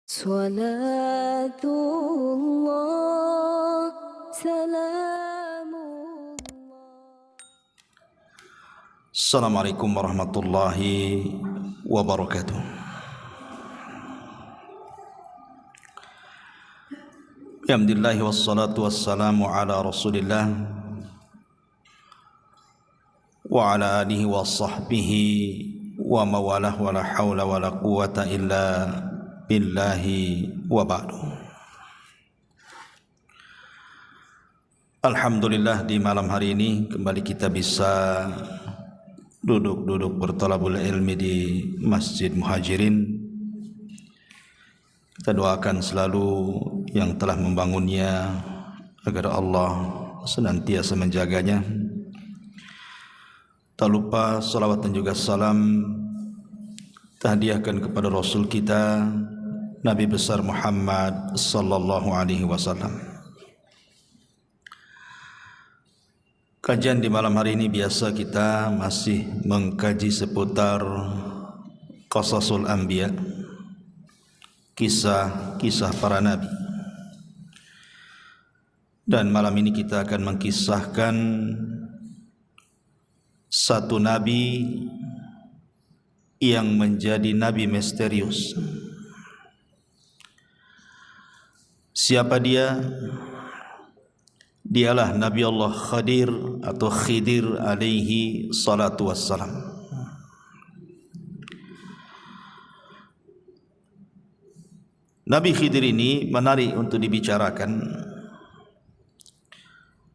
صلاة الله سلام الله. Assalamualaikum warahmatullahi wabarakatuh. Alhamdulillah wassalatu wassalamu ala Rasulillah wa ala alihi wa sahbihi wa mawalah wa la hawla wa la quwata illa billahi wa ba'du. Alhamdulillah, di malam hari ini kembali kita bisa duduk bertalabul ilmi di Masjid Muhajirin. Kita doakan selalu yang telah membangunnya agar Allah senantiasa menjaganya. Tak lupa salawat dan juga salam tahdiahkan kepada Rasul kita Nabi besar Muhammad sallallahu alaihi wasallam. Kajian di malam hari ini biasa kita masih mengkaji seputar Qasasul Anbiya, kisah-kisah para nabi. Dan malam ini kita akan mengkisahkan satu nabi yang menjadi nabi misterius. Siapa dia? Dialah Nabi Allah Khadir atau Khidir alaihi salatu wassalam. Nabi Khidir ini menarik untuk dibicarakan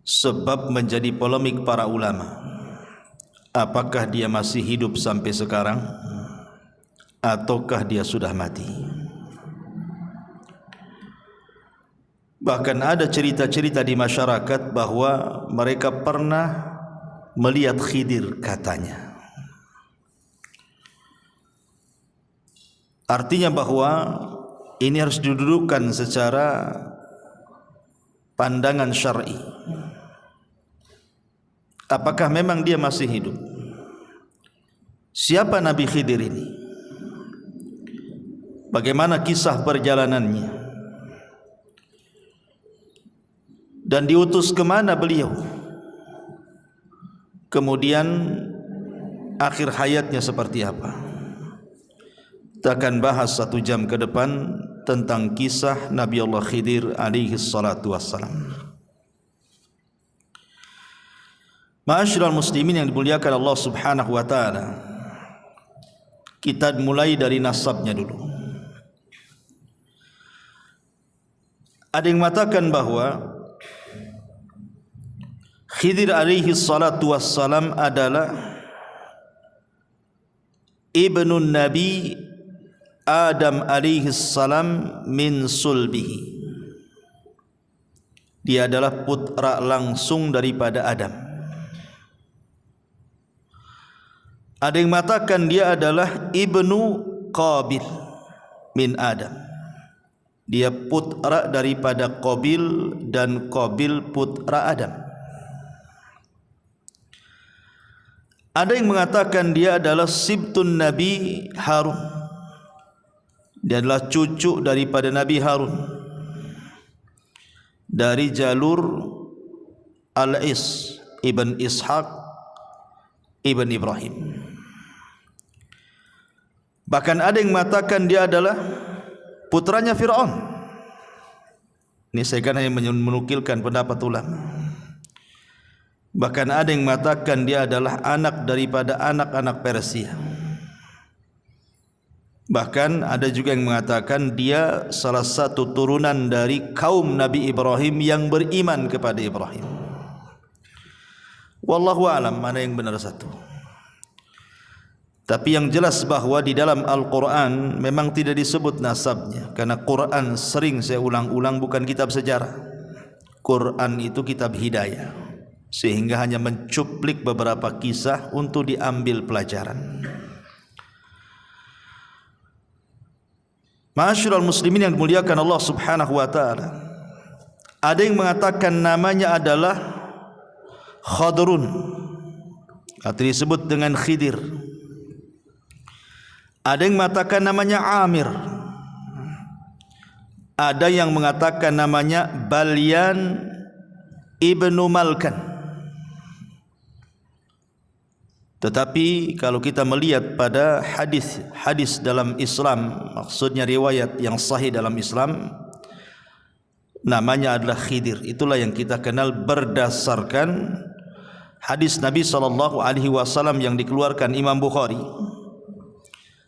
sebab menjadi polemik para ulama. Apakah dia masih hidup sampai sekarang ataukah dia sudah mati? Bahkan ada cerita-cerita di masyarakat bahwa mereka pernah melihat Khidir katanya. Artinya bahwa ini harus didudukkan secara pandangan syar'i. Apakah memang dia masih hidup? Siapa Nabi Khidir ini? Bagaimana kisah perjalanannya? Dan diutus ke mana beliau? Kemudian akhir hayatnya seperti apa? Kita akan bahas 1 jam ke depan tentang kisah Nabi Allah Khidir alaihi salatu wassalam. Ma'asyiral muslimin yang dimuliakan Allah subhanahu wa ta'ala, kita mulai dari nasabnya dulu. Ada yang mengatakan bahwa Khidir alaihi salatu wassalam adalah ibnu Nabi Adam alaihi salam min sulbihi. Dia adalah putra langsung daripada Adam. Ada yang mengatakan dia adalah ibnu Qabil min Adam. Dia putra daripada Qabil dan Qabil putra Adam. Ada yang mengatakan dia adalah sibtun Nabi Harun. Dia adalah cucu daripada Nabi Harun dari jalur Al-Is ibn Ishaq ibn Ibrahim. Bahkan ada yang mengatakan dia adalah putranya Fir'aun. Ini saya kan hanya menukilkan pendapat ulama. Bahkan ada yang mengatakan dia adalah anak daripada anak-anak Persia. Bahkan ada juga yang mengatakan dia salah satu turunan dari kaum Nabi Ibrahim yang beriman kepada Ibrahim. Wallahu a'lam mana yang benar satu. Tapi yang jelas bahwa di dalam Al-Quran memang tidak disebut nasabnya, karena Quran sering saya ulang-ulang bukan kitab sejarah. Quran itu kitab hidayah, sehingga hanya mencuplik beberapa kisah untuk diambil pelajaran. Ma'asyiral muslimin yang dimuliakan Allah subhanahu wa ta'ala, ada yang mengatakan namanya adalah Khadrun atau disebut dengan Khidir. Ada yang mengatakan namanya Amir. ada yang mengatakan namanya Balyan ibnu Malkan. Tetapi kalau kita melihat pada hadis dalam Islam, maksudnya riwayat yang sahih dalam Islam, namanya adalah Khidir. Itulah yang kita kenal berdasarkan hadis Nabi SAW yang dikeluarkan Imam Bukhari.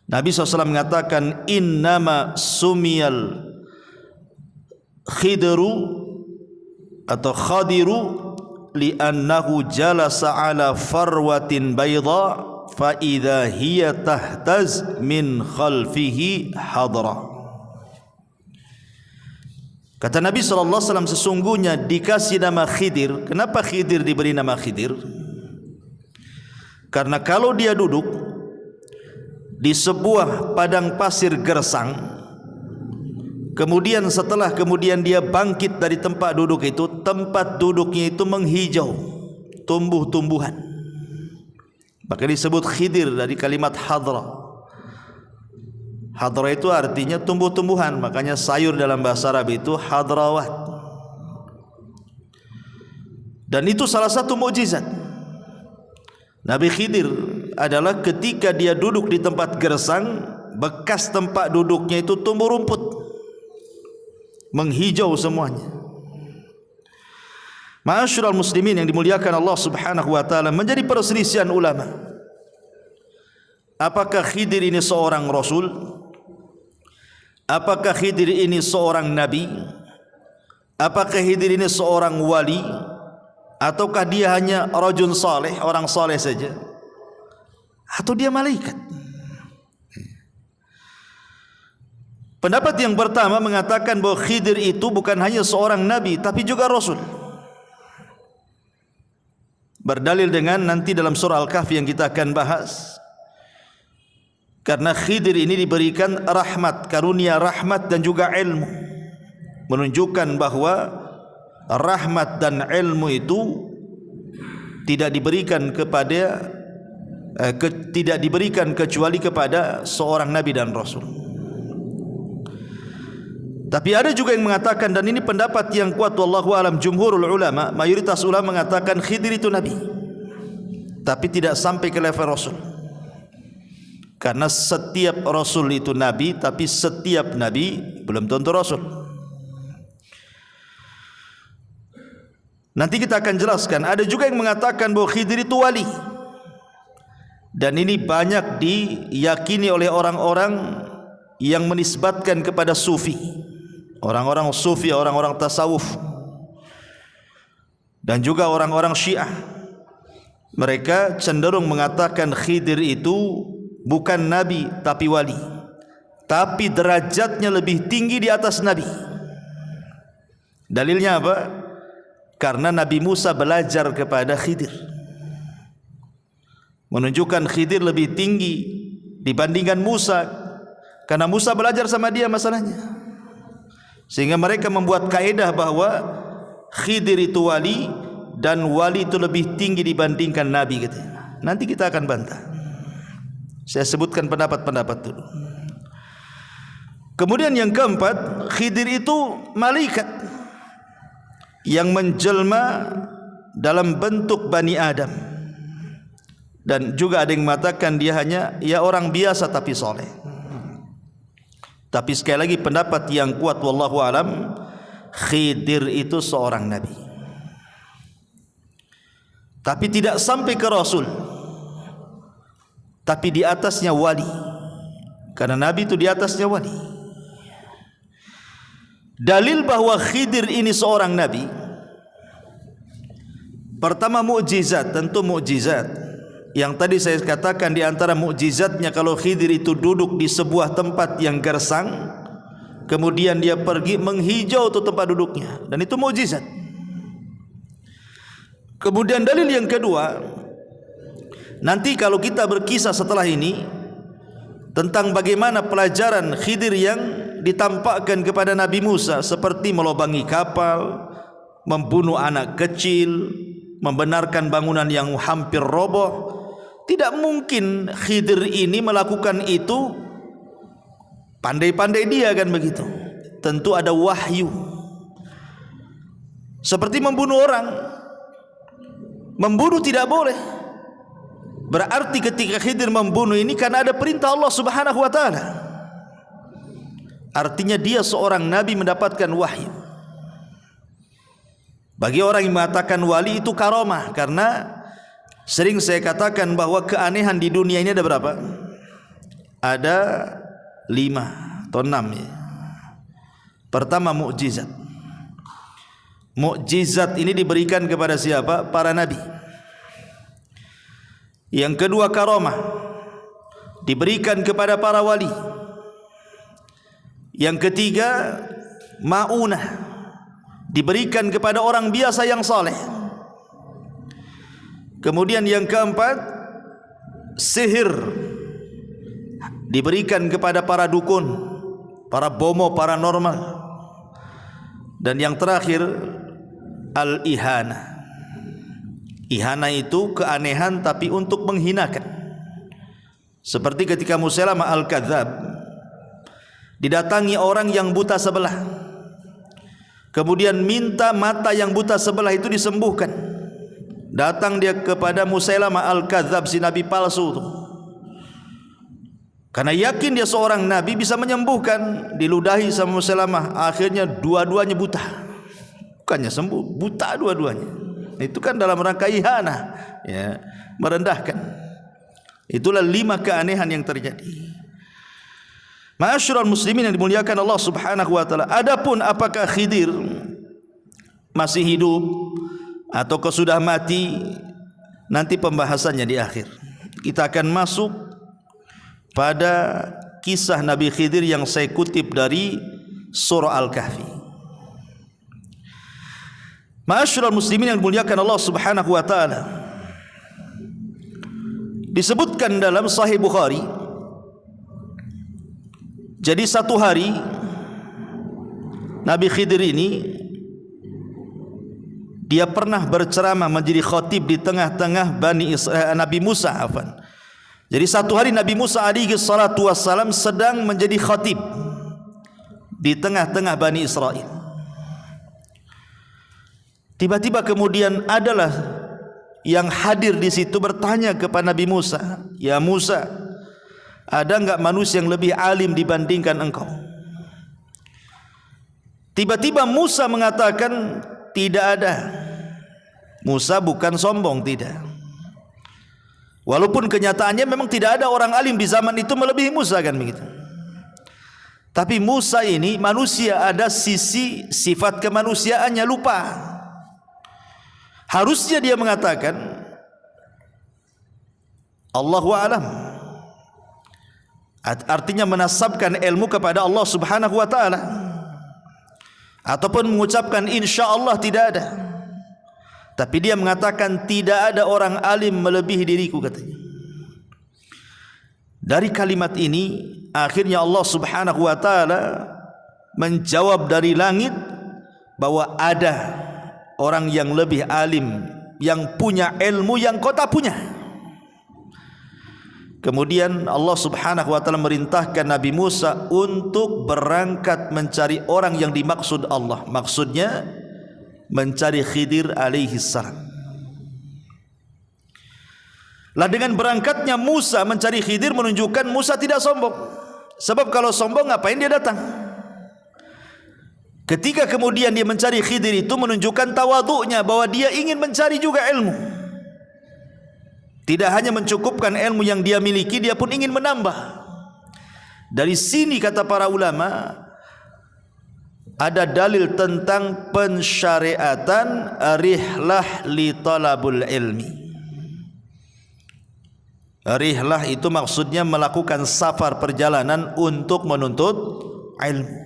Nabi SAW mengatakan, innama sumiyal khidru atau khadiru li'annahu jalasa ala farwatin bayda fa idza hiya tahtaz min khalfihi hadra. Kata Nabi SAW, sesungguhnya dikasih nama Khidir. Kenapa Khidir diberi nama Khidir? Karena kalau dia duduk di sebuah padang pasir gersang, kemudian setelah dia bangkit dari tempat duduk itu, tempat duduknya itu menghijau, tumbuh-tumbuhan. Maka disebut Khidir dari kalimat hadra. Hadra itu artinya tumbuh-tumbuhan, makanya sayur dalam bahasa Arab itu hadrawat. Dan itu salah satu mukjizat Nabi Khidir adalah ketika dia duduk di tempat gersang, bekas tempat duduknya itu tumbuh rumput, menghijau semuanya. Ma'asyiral muslimin yang dimuliakan Allah Subhanahu wa taala, menjadi perselisihan ulama. Apakah Khidir ini seorang rasul? Apakah Khidir ini seorang nabi? Apakah Khidir ini seorang wali? Ataukah dia hanya rajul saleh, orang saleh saja? Atau dia malaikat? Pendapat yang pertama mengatakan bahwa Khidir itu bukan hanya seorang nabi, tapi juga rasul. Berdalil dengan nanti dalam surah Al-Kahfi yang kita akan bahas. Karena Khidir ini diberikan rahmat, karunia rahmat dan juga ilmu, menunjukkan bahwa rahmat dan ilmu itu tidak diberikan kecuali kepada seorang nabi dan rasul. Tapi ada juga yang mengatakan, dan ini pendapat yang kuat wallahu alam, jumhurul ulama, mayoritas ulama mengatakan Khidir itu nabi, tapi tidak sampai ke level rasul. Karena setiap rasul itu nabi, tapi setiap nabi belum tentu rasul. Nanti kita akan jelaskan. Ada juga yang mengatakan bahwa Khidir itu wali, dan ini banyak diyakini oleh orang-orang yang menisbatkan kepada sufi, orang-orang sufi, orang-orang tasawuf, dan juga orang-orang Syiah. Mereka cenderung mengatakan Khidir itu bukan nabi tapi wali, tapi derajatnya lebih tinggi di atas nabi. Dalilnya apa? Karena Nabi Musa belajar kepada Khidir, menunjukkan Khidir lebih tinggi dibandingkan Musa, karena Musa belajar sama dia masalahnya. Sehingga mereka membuat kaedah bahwa Khidir itu wali, dan wali itu lebih tinggi dibandingkan nabi gitu. Nanti kita akan bantah. Saya sebutkan pendapat-pendapat dulu. Kemudian yang keempat, Khidir itu malaikat yang menjelma dalam bentuk Bani Adam. Dan juga ada yang mengatakan dia hanya orang biasa tapi soleh. Tapi sekali lagi pendapat yang kuat wallahu alam, Khidir itu seorang nabi, tapi tidak sampai ke rasul, tapi di atasnya wali. Karena nabi itu di atasnya wali. Dalil bahwa Khidir ini seorang nabi, pertama mukjizat, tentu mukjizat. Yang tadi saya katakan di antara mukjizatnya, kalau Khidir itu duduk di sebuah tempat yang gersang, kemudian dia pergi menghijau tuh tempat duduknya, dan itu mukjizat. Kemudian dalil yang kedua, nanti kalau kita berkisah setelah ini tentang bagaimana pelajaran Khidir yang ditampakkan kepada Nabi Musa, seperti melobangi kapal, membunuh anak kecil, membenarkan bangunan yang hampir roboh. Tidak mungkin Khidir ini melakukan itu pandai-pandai dia kan begitu. tentu ada wahyu. Seperti membunuh orang. Membunuh tidak boleh. Berarti ketika Khidir membunuh ini karena ada perintah Allah Subhanahu wa taala. Artinya dia seorang nabi mendapatkan wahyu. Bagi orang yang mengatakan wali itu karamah, karena sering saya katakan bahwa keanehan di dunia ini ada berapa? Ada 5 atau 6 ya. Pertama, mukjizat. Mukjizat ini diberikan kepada siapa? Para nabi. Yang kedua, karamah, diberikan kepada para wali. Yang ketiga, maunah, diberikan kepada orang biasa yang saleh. Kemudian yang keempat, sihir, diberikan kepada para dukun, para bomo paranormal. Dan yang terakhir, al-ihana. Ihana itu keanehan tapi untuk menghinakan. Seperti ketika Musailamah al-Kadzab didatangi orang yang buta sebelah, kemudian minta mata yang buta sebelah itu disembuhkan. Datang dia kepada Musailamah al-Kadzab, si nabi palsu itu, karena yakin dia seorang nabi bisa menyembuhkan. Diludahi sama Musailamah, akhirnya dua-duanya buta. Bukannya sembuh, buta dua-duanya. Itu kan dalam rangka ihana, ya, merendahkan. Itulah 5 keanehan yang terjadi. Ma'asyiral muslimin yang dimuliakan Allah Subhanahu wa taala. Adapun apakah Khidir masih hidup atau sudah mati, nanti pembahasannya di akhir. Kita akan masuk pada kisah Nabi Khidir yang saya kutip dari surah Al-Kahfi. Ma'asyiral muslimin yang dimuliakan Allah Subhanahu wa taala, disebutkan dalam Sahih Bukhari, jadi satu hari Nabi Khidir ini dia pernah berceramah menjadi khatib di tengah-tengah Nabi Musa, afwan. Jadi satu hari Nabi Musa alaihi salatu wassalam sedang menjadi khatib di tengah-tengah Bani Israel. Tiba-tiba kemudian adalah yang hadir di situ bertanya kepada Nabi Musa, "Ya Musa, ada enggak manusia yang lebih alim dibandingkan engkau?" Tiba-tiba Musa mengatakan, "Tidak ada." Musa bukan sombong, tidak. Walaupun kenyataannya memang tidak ada orang alim di zaman itu melebihi Musa, kan begitu. Tapi Musa ini manusia, ada sisi sifat kemanusiaannya lupa. Harusnya dia mengatakan Allahu a'lam, artinya menasabkan ilmu kepada Allah Subhanahu wa taala, ataupun mengucapkan insyaallah, tidak ada. Tapi dia mengatakan tidak ada orang alim melebihi diriku, katanya. Dari kalimat ini akhirnya Allah Subhanahu wa taala menjawab dari langit bahwa ada orang yang lebih alim, yang punya ilmu yang kau tak punya. Kemudian Allah Subhanahu wa taala merintahkan Nabi Musa untuk berangkat mencari orang yang dimaksud Allah. Maksudnya mencari Khidir alaihi salam. Lah dengan berangkatnya Musa mencari Khidir menunjukkan Musa tidak sombong. Sebab kalau sombong ngapain dia datang? Ketika kemudian dia mencari Khidir itu menunjukkan tawadhu'nya, bahwa dia ingin mencari juga ilmu. Tidak hanya mencukupkan ilmu yang dia miliki, dia pun ingin menambah. Dari sini kata para ulama, ada dalil tentang pensyariatan rihlah li talabul ilmi. Rihlah itu maksudnya melakukan safar, perjalanan untuk menuntut ilmu.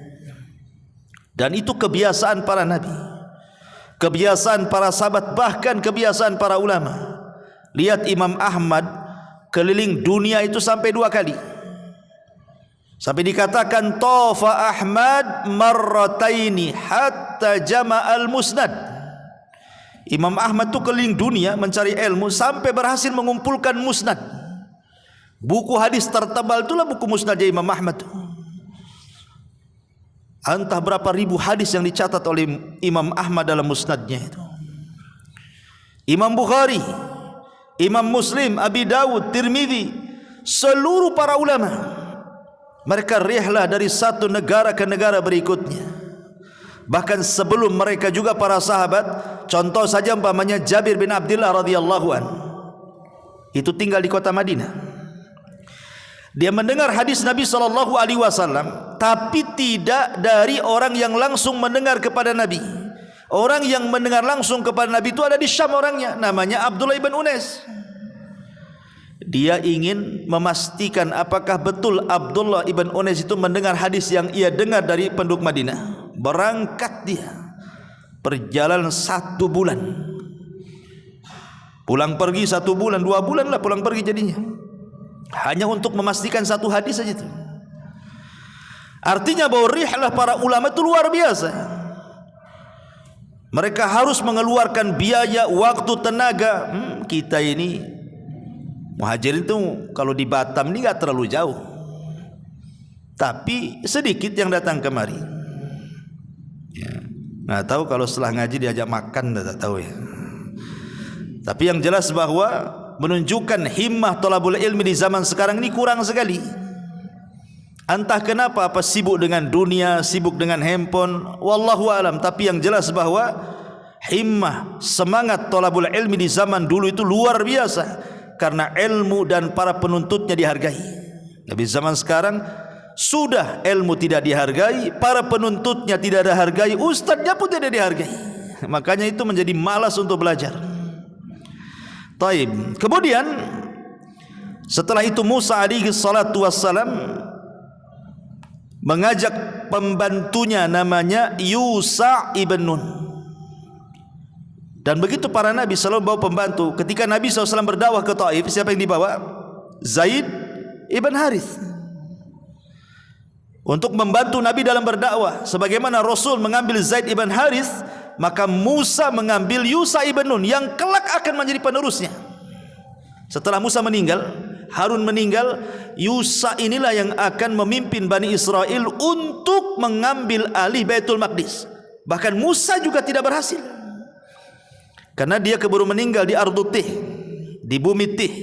Dan itu kebiasaan para nabi, kebiasaan para sahabat, bahkan kebiasaan para ulama. Lihat Imam Ahmad keliling dunia itu sampai 2 kali. Sampai dikatakan tafa Ahmad marrataini hatta jama'al musnad. Imam Ahmad itu keliling dunia mencari ilmu sampai berhasil mengumpulkan musnad. Buku hadis tertebal itulah buku musnad Imam Ahmad. Entah berapa ribu hadis yang dicatat oleh Imam Ahmad dalam musnadnya itu. Imam Bukhari, Imam Muslim, Abi Dawud, Tirmidzi, seluruh para ulama, mereka rihlah dari satu negara ke negara berikutnya. Bahkan sebelum mereka juga para sahabat, contoh saja umpamanya Jabir bin Abdullah radhiyallahu anhu, itu tinggal di kota Madinah. Dia mendengar hadis Nabi SAW, tapi tidak dari orang yang langsung mendengar kepada Nabi. Orang yang mendengar langsung kepada Nabi itu ada di Syam orangnya, namanya Abdullah ibn Unais. Dia ingin memastikan apakah betul Abdullah ibn Unais itu mendengar hadis yang ia dengar dari penduduk Madinah. Berangkat dia, perjalanan 1 bulan, pulang pergi 1 bulan, 2 bulan lah pulang pergi jadinya, hanya untuk memastikan satu hadis saja itu. Artinya bahwa rihlah para ulama itu luar biasa. Mereka harus mengeluarkan biaya, waktu, tenaga. Kita ini muhajirin itu kalau di Batam ini enggak terlalu jauh, tapi sedikit yang datang kemari. Ya, nggak tahu kalau setelah ngaji diajak makan, tak tahu ya. Tapi yang jelas bahwa menunjukkan himmah thalabul ilmi di zaman sekarang ini kurang sekali. Entah kenapa, apa sibuk dengan dunia, sibuk dengan handphone, wallahu alam. Tapi yang jelas bahwa himmah, semangat thalabul ilmi di zaman dulu itu luar biasa, karena ilmu dan para penuntutnya dihargai. Tapi zaman sekarang sudah ilmu tidak dihargai, para penuntutnya tidak dihargai, ustadznya pun tidak dihargai. Makanya itu menjadi malas untuk belajar. Taib. Kemudian setelah itu Musa alaihi salatu wassalam mengajak pembantunya namanya Yusha ibn Nun. Dan begitu para nabi selalu bawa pembantu. Ketika Nabi SAW berdakwah ke Taif, siapa yang dibawa? Zaid ibn Harith, untuk membantu Nabi dalam berdakwah. Sebagaimana Rasul mengambil Zaid ibn Harith, maka Musa mengambil Yusha ibn Nun yang kelak akan menjadi penerusnya. Setelah Musa meninggal, Harun meninggal, Yusha inilah yang akan memimpin Bani Israel untuk mengambil alih Baitul Maqdis. Bahkan Musa juga tidak berhasil, karena dia keburu meninggal di Ardut Tih, di bumi Tih,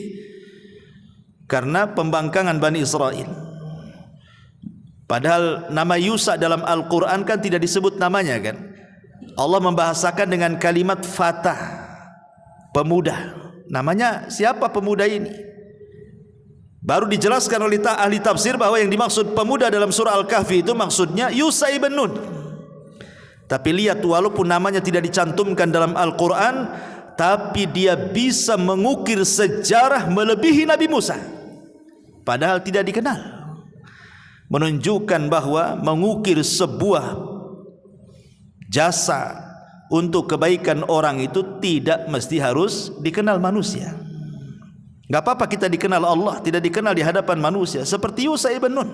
karena pembangkangan Bani Israel. Padahal nama Yusha dalam Al-Quran kan tidak disebut namanya kan. Allah membahasakan dengan kalimat fatah, pemuda. Namanya siapa pemuda ini? Baru dijelaskan oleh ahli tafsir bahwa yang dimaksud pemuda dalam surah Al-Kahfi itu maksudnya Yusha ibn Nun. Tapi lihat, walaupun namanya tidak dicantumkan dalam Al-Quran, tapi dia bisa mengukir sejarah melebihi Nabi Musa, padahal tidak dikenal. Menunjukkan bahwa mengukir sebuah jasa untuk kebaikan orang itu tidak mesti harus dikenal manusia. Gak apa-apa kita dikenal Allah, tidak dikenal di hadapan manusia, seperti Yusha ibn Nun.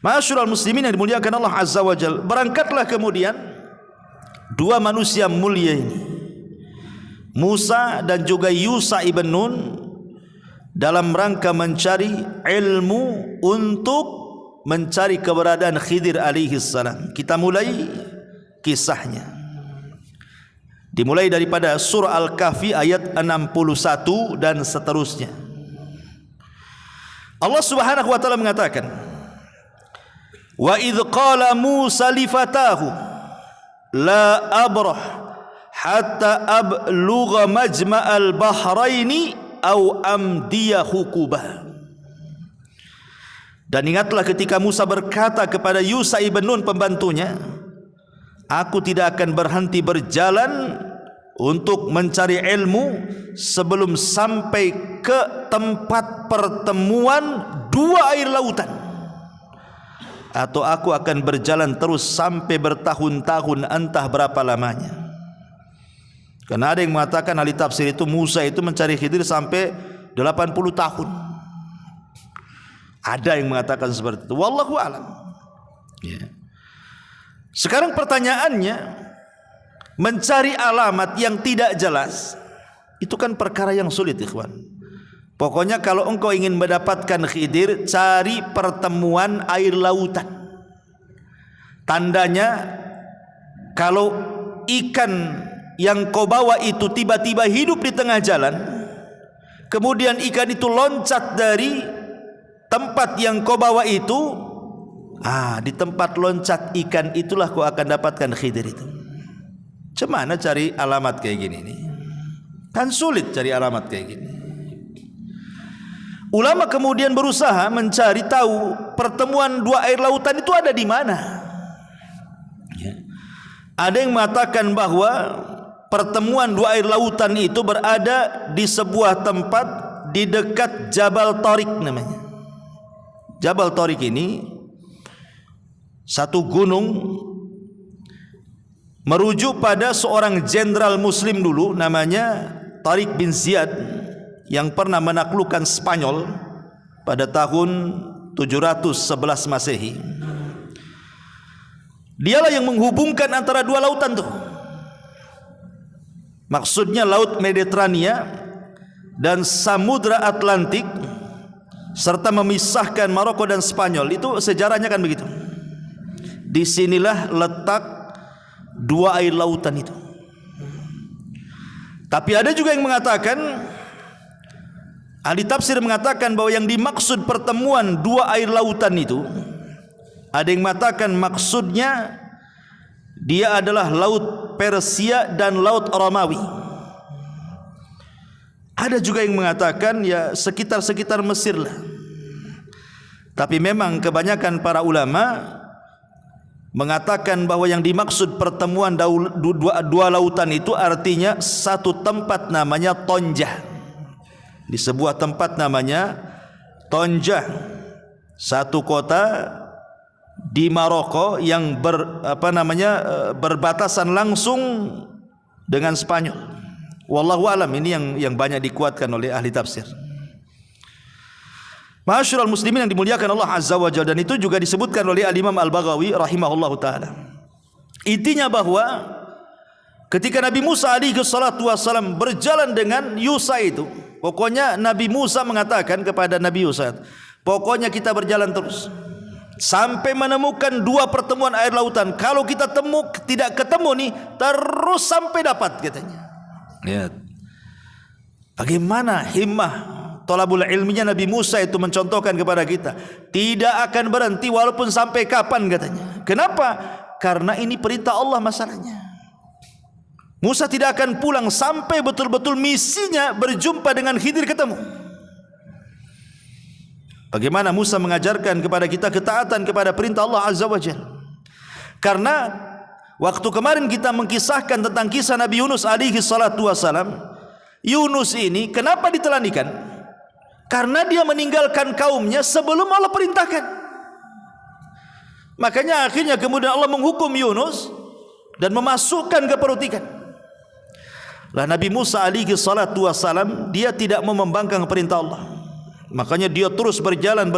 Ma'asyiral muslimin yang dimuliakan Allah Azza wa Jalla, berangkatlah kemudian 2 manusia mulia ini, Musa dan juga Yusha ibn Nun, dalam rangka mencari ilmu untuk mencari keberadaan Khidir alaihi salam. Kita mulai kisahnya. Dimulai daripada surah Al-Kahfi ayat 61 dan seterusnya. Allah Subhanahu wa taala mengatakan, "Wa idz qala Musa li fatahu la abrah hatta ablugha majma'al bahraini aw amdiya hukubah." Dan ingatlah ketika Musa berkata kepada Yusha ibn Nun pembantunya, "Aku tidak akan berhenti berjalan untuk mencari ilmu sebelum sampai ke tempat pertemuan 2 air lautan, atau aku akan berjalan terus sampai bertahun-tahun, entah berapa lamanya." Karena ada yang mengatakan, ahli tafsir itu, Musa itu mencari Khidir sampai 80 tahun. Ada yang mengatakan seperti itu, wallahu alam. Ya. Sekarang pertanyaannya, mencari alamat yang tidak jelas itu kan perkara yang sulit, ikhwan. Pokoknya kalau engkau ingin mendapatkan Khidir, cari pertemuan air lautan. Tandanya kalau ikan yang kau bawa itu tiba-tiba hidup di tengah jalan, kemudian ikan itu loncat dari tempat yang kau bawa itu, di tempat loncat ikan itulah kau akan dapatkan Khidir itu. Cemana cari alamat kayak gini nih? Kan sulit cari alamat kayak gini. Ulama kemudian berusaha mencari tahu pertemuan dua air lautan itu ada di mana. Ada yang mengatakan bahwa pertemuan dua air lautan itu berada di sebuah tempat di dekat Jabal Tariq namanya. Jabal Tariq ini satu gunung merujuk pada seorang jenderal muslim dulu namanya Tariq bin Ziyad yang pernah menaklukkan Spanyol pada tahun 711 Masehi. Dialah yang menghubungkan antara dua lautan tuh. Maksudnya Laut Mediterania dan Samudra Atlantik, serta memisahkan Maroko dan Spanyol. Itu sejarahnya kan begitu. Disinilah letak dua air lautan itu. Tapi ada juga yang mengatakan, ahli tafsir mengatakan bahwa yang dimaksud pertemuan dua air lautan itu, ada yang mengatakan maksudnya dia adalah Laut Persia dan Laut Romawi. Ada juga yang mengatakan ya sekitar Mesir lah. Tapi memang kebanyakan para ulama mengatakan bahwa yang dimaksud pertemuan dua lautan itu artinya satu tempat namanya Tonjah. Di sebuah tempat namanya Tonjah, satu kota di Maroko yang berbatasan langsung dengan Spanyol. Wallahu alam, ini yang banyak dikuatkan oleh ahli tafsir. Ma'asyiral muslimin yang dimuliakan Allah Azza wa Jalla, dan itu juga disebutkan oleh Al-Imam Al-Baghawi rahimahullahu taala. Intinya bahwa ketika Nabi Musa alaihi salatu wasallam berjalan dengan Yusa itu, pokoknya Nabi Musa mengatakan kepada Nabi Yusa, pokoknya kita berjalan terus sampai menemukan dua pertemuan air lautan. Kalau kita tidak ketemu nih, terus sampai dapat katanya. Lihat bagaimana himmah thalabul ilminya Nabi Musa itu mencontohkan kepada kita, tidak akan berhenti walaupun sampai kapan katanya. Kenapa? Karena ini perintah Allah masalahnya. Musa tidak akan pulang sampai betul-betul misinya berjumpa dengan Khidir ketemu. Bagaimana Musa mengajarkan kepada kita ketaatan kepada perintah Allah Azza wa Jalla. Karena waktu kemarin kita mengkisahkan tentang kisah Nabi Yunus alaihi salatu wasalam, Yunus ini kenapa ditelanikan? Karena dia meninggalkan kaumnya sebelum Allah perintahkan. Makanya akhirnya kemudian Allah menghukum Yunus dan memasukkan ke perut ikan. Lah Nabi Musa alaihi salatu wasalam dia tidak mau membangkang perintah Allah. Makanya dia terus berjalan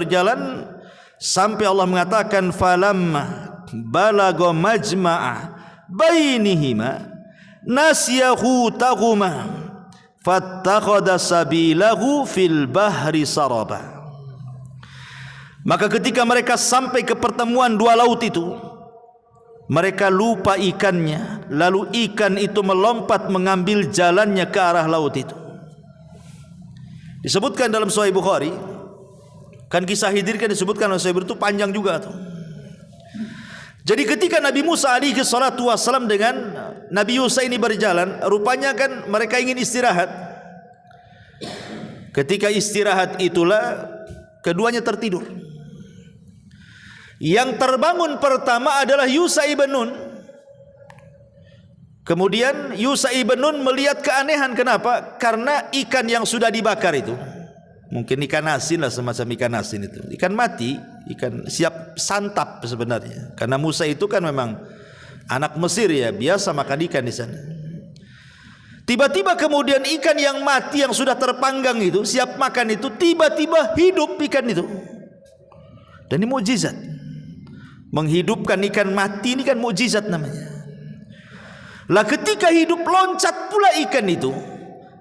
sampai Allah mengatakan falamma balagha majma'a bainihima nasiyahu taghuma fattakhadha sabilahu fil bahri saraba. Maka ketika mereka sampai ke pertemuan dua laut itu, mereka lupa ikannya, lalu ikan itu melompat mengambil jalannya ke arah laut itu. Disebutkan dalam Sahih Bukhari, kan kisah Khidir kan disebutkan oleh Sahih Bukhari itu panjang juga tuh. Jadi ketika Nabi Musa alaihi salatu wasallam dengan Nabi Yusa ini berjalan, rupanya kan mereka ingin istirahat. Ketika istirahat itulah keduanya tertidur. Yang terbangun pertama adalah Yusa ibn Nun. Kemudian Yusa ibn Nun melihat keanehan. Kenapa? Karena ikan yang sudah dibakar itu, mungkin ikan asin lah, semacam ikan asin itu, ikan mati, ikan siap santap sebenarnya. Karena Musa itu kan memang anak Mesir ya, biasa makan ikan di sana. Tiba-tiba kemudian ikan yang mati yang sudah terpanggang itu, siap makan itu, tiba-tiba hidup ikan itu. Dan ini mukjizat. Menghidupkan ikan mati ini kan mukjizat namanya. Lah ketika hidup loncat pula ikan itu,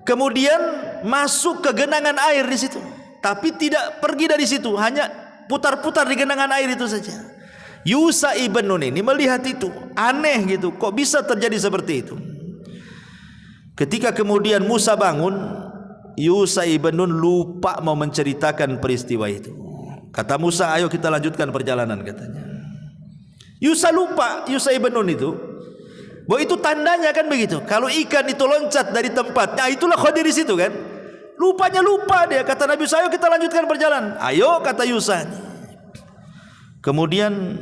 kemudian masuk ke genangan air di situ, tapi tidak pergi dari situ, hanya putar-putar di genangan air itu saja. Yusha ibn Nun ini melihat itu, aneh gitu, kok bisa terjadi seperti itu. Ketika kemudian Musa bangun, Yusha ibn Nun lupa mau menceritakan peristiwa itu. Kata Musa, ayo kita lanjutkan perjalanan, katanya. Yusha lupa, Yusha ibn Nun itu, bahwa itu tandanya kan begitu. Kalau ikan itu loncat dari tempat, nah itulah Khadir di situ kan. Lupanya lupa dia. Kata Nabi, ayo kita lanjutkan perjalanan. Ayo, kata Yusha. Kemudian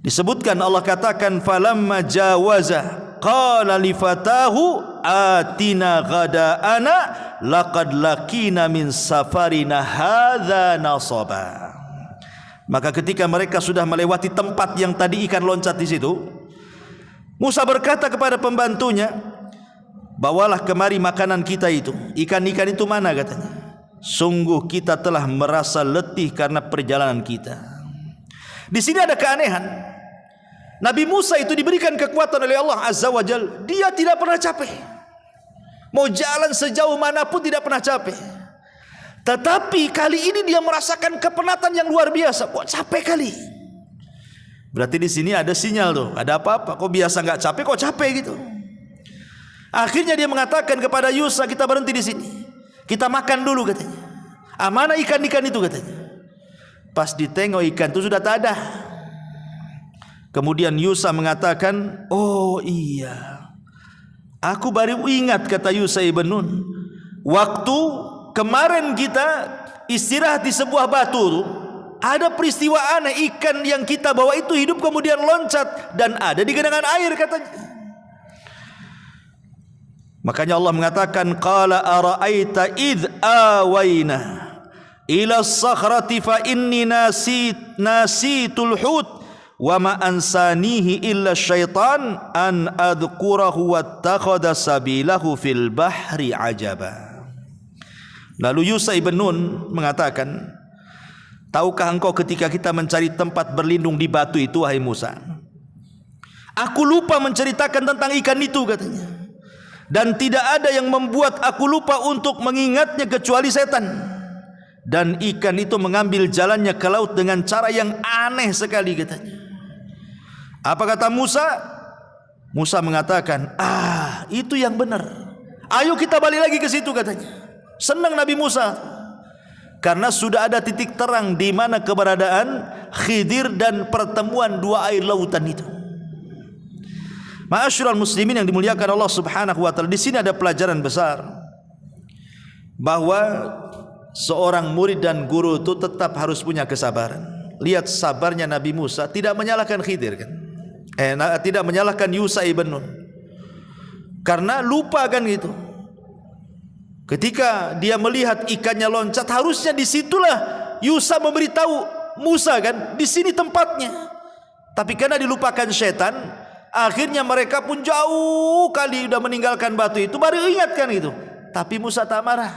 disebutkan, Allah katakan, falamma jawaza qala li fatahu atina ghada'ana laqad laqina min safarina hadza nasaba. Maka ketika mereka sudah melewati tempat yang tadi ikan loncat di situ, Musa berkata kepada pembantunya, bawalah kemari makanan kita itu. Ikan-ikan itu mana, katanya. Sungguh kita telah merasa letih karena perjalanan kita. Di sini ada keanehan. Nabi Musa itu diberikan kekuatan oleh Allah Azza wa Jal. Dia tidak pernah capek. Mau jalan sejauh manapun tidak pernah capek. Tetapi kali ini dia merasakan kepenatan yang luar biasa. Kok capek kali? Berarti di sini ada sinyal tuh. Ada apa-apa? Kok biasa nggak capek? Kok capek gitu? Akhirnya dia mengatakan kepada Yusha, kita berhenti di sini. Kita makan dulu, katanya. Mana ikan-ikan itu, katanya. Pas ditengok ikan itu sudah tak ada. Kemudian Yusha mengatakan, oh iya, aku baru ingat, kata Yusha ibn Nun, waktu kemarin kita istirahat di sebuah batu tuh, ada peristiwa aneh, ikan yang kita bawa itu hidup kemudian loncat dan ada di genangan air, katanya. Makanya Allah mengatakan, qala ara'aita idh awaina ila sakhrati fa inni nasitul hut wa ma ansanihi illa syaitan an adhkurahu wattakhadha sabilahu fil bahri ajaba. Lalu Yusha ibn Nun mengatakan, tahukah engkau ketika kita mencari tempat berlindung di batu itu, wahai Musa, aku lupa menceritakan tentang ikan itu, katanya. Dan tidak ada yang membuat aku lupa untuk mengingatnya kecuali setan. Dan ikan itu mengambil jalannya ke laut dengan cara yang aneh sekali, katanya. Apa kata Musa? Musa mengatakan, itu yang benar. Ayo kita balik lagi ke situ, katanya. Senang Nabi Musa karena sudah ada titik terang di mana keberadaan Khidir dan pertemuan dua air lautan itu. Ma'asyiral muslimin yang dimuliakan Allah Subhanahu wa taala, di sini ada pelajaran besar bahwa seorang murid dan guru itu tetap harus punya kesabaran. Lihat sabarnya Nabi Musa, tidak menyalahkan Khidir kan? Tidak menyalahkan Yusha ibn Nun. Karena lupa kan gitu. Ketika dia melihat ikannya loncat, harusnya disitulah Yusha memberitahu Musa kan, di sini tempatnya. Tapi karena dilupakan setan, akhirnya mereka pun jauh kali sudah meninggalkan batu itu, baru ingatkan itu. Tapi Musa tak marah.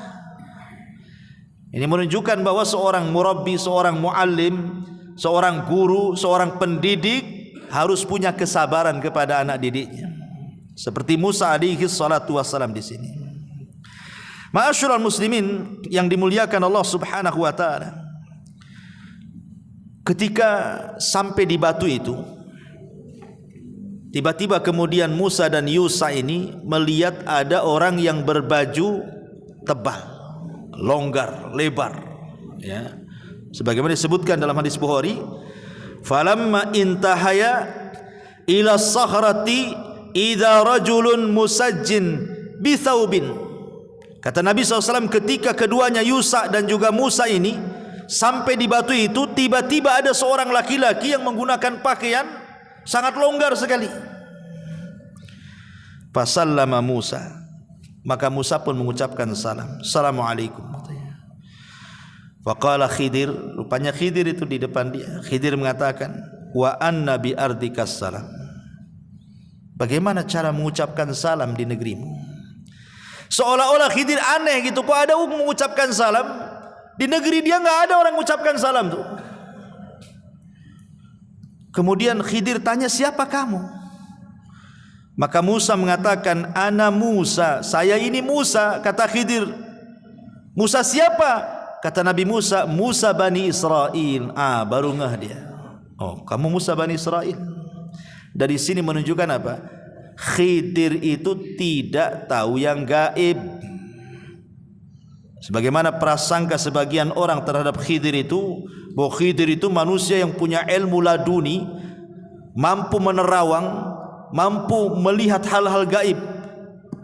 Ini menunjukkan bahwa seorang murabbi, seorang muallim, seorang guru, seorang pendidik harus punya kesabaran kepada anak didiknya. Seperti Musa alaihi salatu wassalam di sini. Ma'asyiral muslimin yang dimuliakan Allah Subhanahu wa taala. Ketika sampai di batu itu, tiba-tiba kemudian Musa dan Yusha ini melihat ada orang yang berbaju tebal, longgar, lebar, ya. Sebagaimana disebutkan dalam hadis Bukhari, falamma intahaya ila sakhrati idza rajulun musajjin bi thawbin. Kata Nabi SAW, ketika keduanya Yusha dan juga Musa ini sampai di batu itu, tiba-tiba ada seorang laki-laki yang menggunakan pakaian sangat longgar sekali. Fasallama Musa, maka Musa pun mengucapkan salam, assalamualaikum. Faqala Khidir, rupanya Khidir itu di depan dia. Khidir mengatakan, wa anna bi ardikas salam. Bagaimana cara mengucapkan salam di negerimu? Seolah-olah Khidir aneh gitu, kok ada mengucapkan salam di negeri dia, nggak ada orang mengucapkan salam tuh. Kemudian Khidir tanya, siapa kamu? Maka Musa mengatakan, ana Musa, saya ini Musa. Kata Khidir, Musa siapa? Kata Nabi Musa, Musa Bani Israel. Baru ngeh dia. Oh, kamu Musa Bani Israel. Dari sini menunjukkan apa? Khidir itu tidak tahu yang gaib. Sebagaimana prasangka sebagian orang terhadap Khidir itu, bahwa Khidir itu manusia yang punya ilmu laduni, mampu menerawang, mampu melihat hal-hal gaib.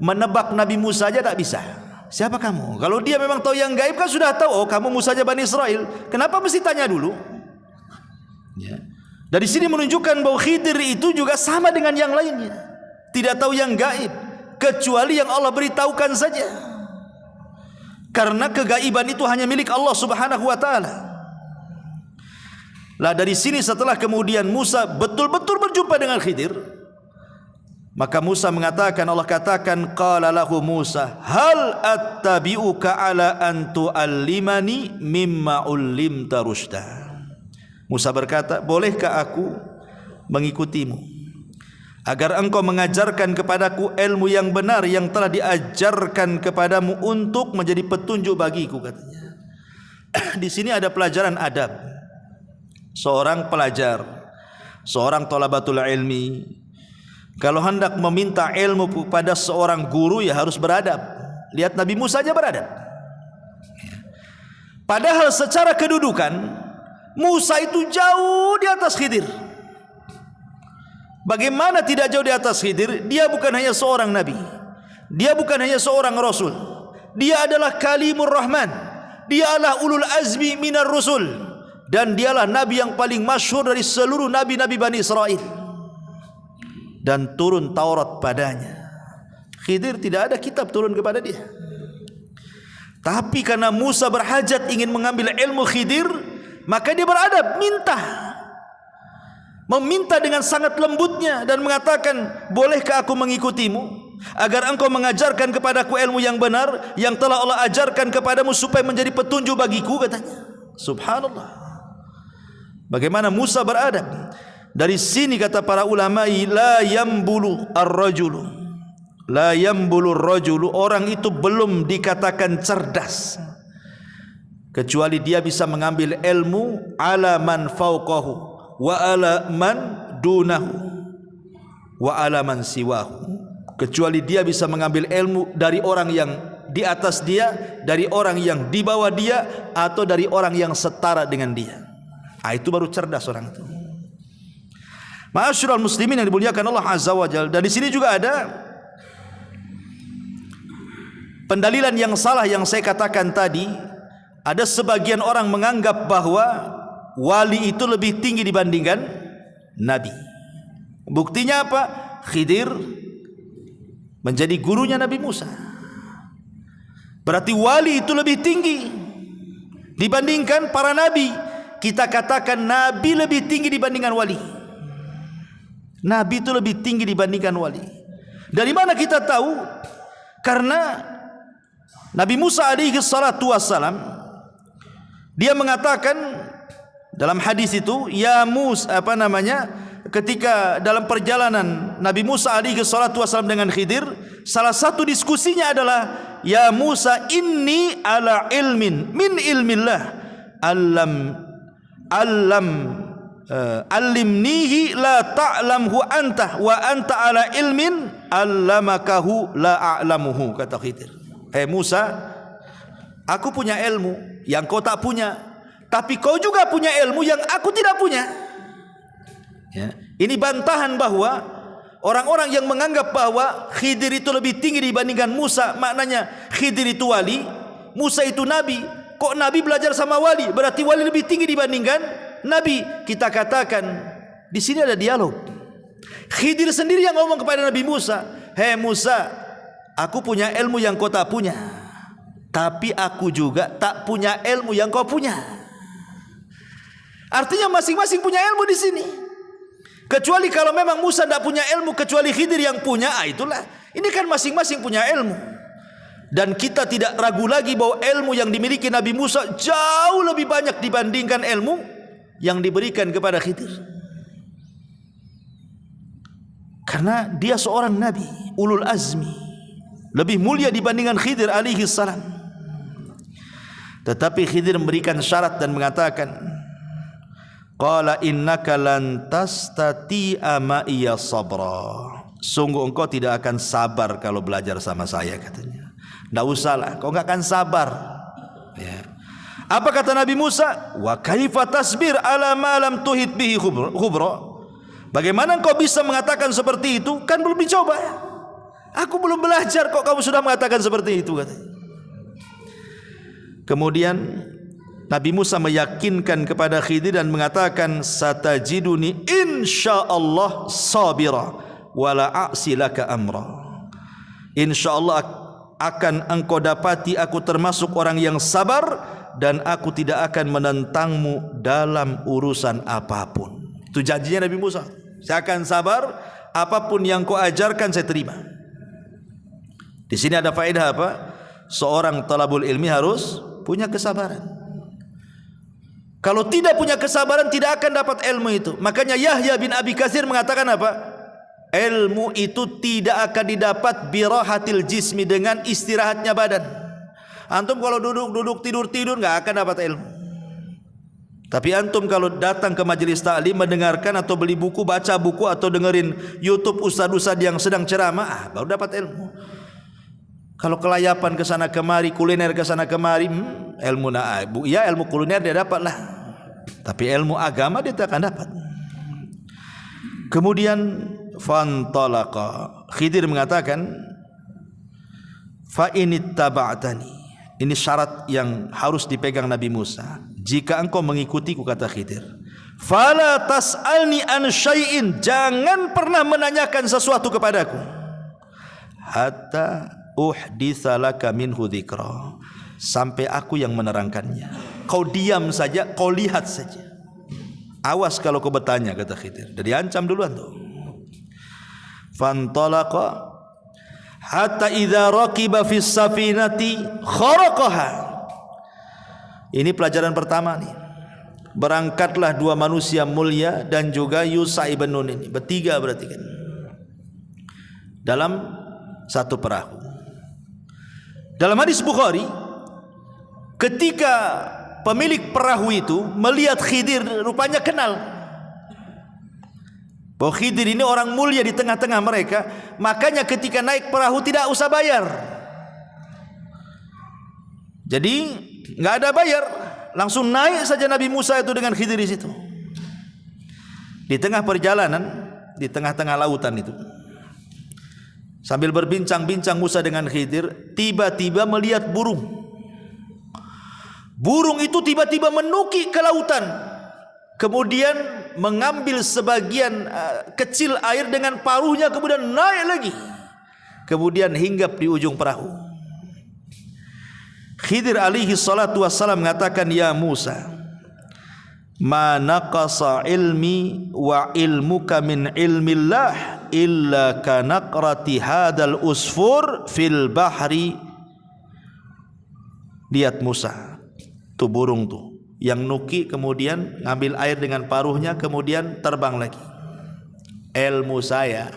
Menebak Nabi Musa saja tak bisa. Siapa kamu? Kalau dia memang tahu yang gaib kan sudah tahu, oh kamu Musa Bani Israel. Kenapa mesti tanya dulu? Ya. Dari sini menunjukkan bahwa Khidir itu juga sama dengan yang lainnya, tidak tahu yang gaib kecuali yang Allah beritahukan saja. Karena kegaiban itu hanya milik Allah Subhanahu wa taala. Lah dari sini setelah kemudian Musa betul-betul berjumpa dengan Khidir, maka Musa mengatakan, Allah katakan, qala lahu Musa, hal attabi'uka ala an tu'allimani mimma ullimta rusyda. Musa berkata, bolehkah aku mengikutimu agar engkau mengajarkan kepadaku ilmu yang benar yang telah diajarkan kepadamu untuk menjadi petunjuk bagiku, katanya. Di sini ada pelajaran adab. Seorang pelajar, seorang thalabatul ilmi, kalau hendak meminta ilmu kepada seorang guru ya harus beradab. Lihat Nabi Musa saja beradab. Padahal secara kedudukan Musa itu jauh di atas Khidir. Bagaimana tidak jauh di atas Khidir? Dia bukan hanya seorang nabi, dia bukan hanya seorang rasul, dia adalah kalimur rahman, dia adalah ulul azmi minar rusul, dan dialah nabi yang paling masyhur dari seluruh nabi-nabi Bani Israel, dan turun Taurat padanya. Khidir tidak ada kitab turun kepada dia. Tapi karena Musa berhajat ingin mengambil ilmu Khidir, maka dia beradab, meminta dengan sangat lembutnya dan mengatakan, bolehkah aku mengikutimu agar engkau mengajarkan kepadaku ilmu yang benar yang telah Allah ajarkan kepadamu supaya menjadi petunjuk bagiku, katanya. Subhanallah, bagaimana Musa beradab. Dari sini kata para ulama, la yambulu ar-rajulu, la yambulu ar-rajulu, orang itu belum dikatakan cerdas kecuali dia bisa mengambil ilmu ala man fauqahu wa ala man dunahu wa ala man siwahu, kecuali dia bisa mengambil ilmu dari orang yang di atas dia, dari orang yang di bawah dia, atau dari orang yang setara dengan dia. Itu baru cerdas orang itu. Ma'asyiral muslimin yang dimuliakan Allah Azza wa Jalla. Dan di sini juga ada pendalilan yang salah yang saya katakan tadi. Ada sebagian orang menganggap bahwa wali itu lebih tinggi dibandingkan nabi. Buktinya apa? Khidir menjadi gurunya Nabi Musa. Berarti wali itu lebih tinggi dibandingkan para nabi. Kita katakan nabi lebih tinggi dibandingkan wali. Nabi itu lebih tinggi dibandingkan wali. Dari mana kita tahu? Karena Nabi Musa alaihi salatu wassalam, dia mengatakan dalam hadis itu, ya Musa, ketika dalam perjalanan Nabi Musa alaihi salatu wassalam dengan Khidir, salah satu diskusinya adalah, ya Musa, inni ala ilmin min ilmillah allimnihi la ta'lamhu anta wa anta ala ilmin allamakahu la a'lamuhu, kata Khidir. Musa, aku punya ilmu yang kau tak punya, tapi kau juga punya ilmu yang aku tidak punya. Ya. Ini bantahan bahwa orang-orang yang menganggap bahwa Khidir itu lebih tinggi dibandingkan Musa, maknanya Khidir itu wali, Musa itu nabi. Kok nabi belajar sama wali, berarti wali lebih tinggi dibandingkan nabi. Kita katakan di sini ada dialog. Khidir sendiri yang ngomong kepada Nabi Musa, Musa, aku punya ilmu yang kau tak punya, tapi aku juga tak punya ilmu yang kau punya. Artinya masing-masing punya ilmu di sini. Kecuali kalau memang Musa tidak punya ilmu kecuali Khidir yang punya, itulah. Ini kan masing-masing punya ilmu. Dan kita tidak ragu lagi bahwa ilmu yang dimiliki Nabi Musa jauh lebih banyak dibandingkan ilmu yang diberikan kepada Khidir. Karena dia seorang nabi, ulul azmi, lebih mulia dibandingkan Khidir alaihi salam. Tetapi Khidir memberikan syarat dan mengatakan, Qala innaka lan tastati'a ma'iya sabra. Sungguh engkau tidak akan sabar kalau belajar sama saya, katanya. Tidak usahlah, kau enggak akan sabar. Ya. Apa kata Nabi Musa? Wa kaifa tasbir ala ma lam tuhit bihi khubra. Bagaimana engkau bisa mengatakan seperti itu? Kan belum dicoba. Aku belum belajar kok kamu sudah mengatakan seperti itu, katanya. Kemudian Nabi Musa meyakinkan kepada Khidir dan mengatakan, satajiduni insyaallah sabira wala a'silaka amra. Insyaallah akan engkau dapati aku termasuk orang yang sabar dan aku tidak akan menentangmu dalam urusan apapun. Itu janjinya Nabi Musa. Saya akan sabar, apapun yang kau ajarkan saya terima. Di sini ada faedah apa? Seorang talabul ilmi harus punya kesabaran. Kalau tidak punya kesabaran tidak akan dapat ilmu itu. Makanya Yahya bin Abi Katsir mengatakan apa? Ilmu itu tidak akan didapat birahatil jismi, dengan istirahatnya badan. Antum kalau duduk tidur enggak akan dapat ilmu. Tapi antum kalau datang ke majelis ta'lim, mendengarkan atau beli buku, baca buku atau dengerin YouTube ustaz-ustaz yang sedang ceramah, baru dapat ilmu. Kalau kelayapan ke sana kemari, kuliner ke sana kemari, ilmu ilmu kuliner dia dapatlah. Tapi ilmu agama dia tak akan dapat. Kemudian fantalaqa, Khidir mengatakan, fa inittaba'tani. Ini syarat yang harus dipegang Nabi Musa. Jika engkau mengikutiku, kata Khidir, fala tas'alni an syai'in, jangan pernah menanyakan sesuatu kepadaku, hatta uhditsa laka minhu dzikra, sampai aku yang menerangkannya. Kau diam saja, kau lihat saja. Awas kalau kau bertanya, kata Khidir. Jadi ancam duluan tuh. Fantalaqa hatta idza raqiba fis safinati kharaqaha. Ini pelajaran pertama nih. Berangkatlah dua manusia mulia dan juga Yusha ibn Nun ini, bertiga berarti kan, dalam satu perahu. Dalam hadis Bukhari, ketika pemilik perahu itu melihat Khidir, rupanya kenal bahwa Khidir ini orang mulia di tengah-tengah mereka, makanya ketika naik perahu tidak usah bayar. Jadi nggak ada bayar, langsung naik saja Nabi Musa itu dengan Khidir di situ. Di tengah perjalanan, di tengah-tengah lautan itu, sambil berbincang-bincang Musa dengan Khidir, tiba-tiba melihat burung. Burung itu tiba-tiba menukik ke lautan, kemudian mengambil sebagian kecil air dengan paruhnya, kemudian naik lagi, kemudian hinggap di ujung perahu. Khidir alaihi salatu wassalam mengatakan, ya Musa, ma naqasa ilmi wa ilmuka min ilmillah illa kanaqrati hadal usfur fil bahri. Lihat Musa, tuh burung tuh yang nuki, kemudian ngambil air dengan paruhnya, kemudian terbang lagi. Ilmu saya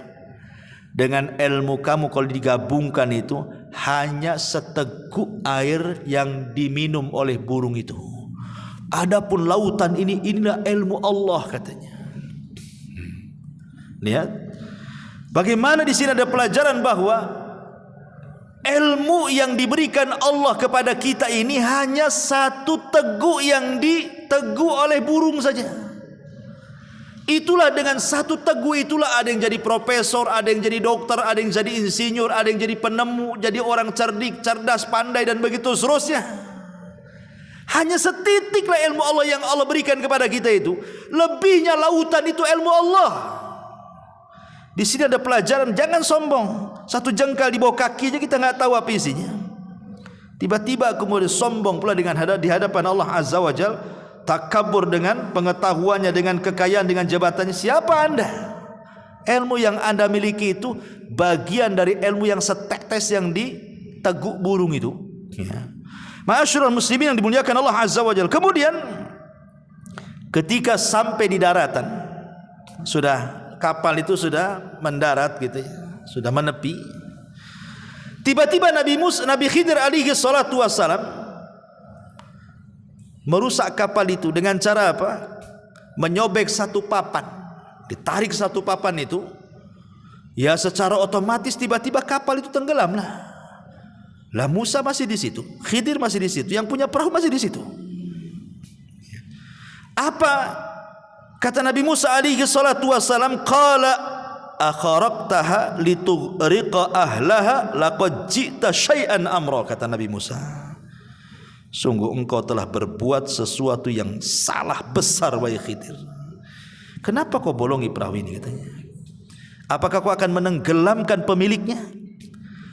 dengan ilmu kamu kalau digabungkan itu hanya seteguk air yang diminum oleh burung itu. Adapun lautan ini, inilah ilmu Allah, katanya. Lihat bagaimana di sini ada pelajaran bahwa ilmu yang diberikan Allah kepada kita ini hanya satu teguk yang diteguk oleh burung saja. Itulah dengan satu teguk itulah ada yang jadi profesor, ada yang jadi dokter, ada yang jadi insinyur, ada yang jadi penemu, jadi orang cerdik, cerdas, pandai dan begitu seterusnya. Hanya setitiklah ilmu Allah yang Allah berikan kepada kita itu. Lebihnya lautan itu ilmu Allah. Di sini ada pelajaran, jangan sombong. Satu jengkal di bawah kaki aja kita nggak tahu apa isinya. Tiba-tiba kemudian sombong pula di hadapan Allah Azza wa Jalla, takabur dengan pengetahuannya, dengan kekayaan, dengan jabatannya. Siapa Anda? Ilmu yang Anda miliki itu bagian dari ilmu yang setetes yang diteguk burung itu. Ya. Ma'asyiral muslimin yang dimuliakan Allah Azza wa Jalla. Kemudian ketika sampai di daratan, sudah kapal itu sudah mendarat gitu ya, sudah menepi. Tiba-tiba Nabi Khidir alaihi salatu wassalam merusak kapal itu dengan cara apa? menyobek satu papan, ditarik satu papan itu, ya secara otomatis tiba-tiba kapal itu tenggelam lah. Lah Musa masih di situ, Khidir masih di situ, yang punya perahu masih di situ. Apa kata Nabi Musa alaihi salatu wassalam? Qala akharaqtaha litughriqa ahlaha laqad ji'ta syai'an amra. Kata Nabi Musa, sungguh engkau telah berbuat sesuatu yang salah besar wahai Khidir. Kenapa kau bolongi perahu ini, katanya? Apakah kau akan menenggelamkan pemiliknya?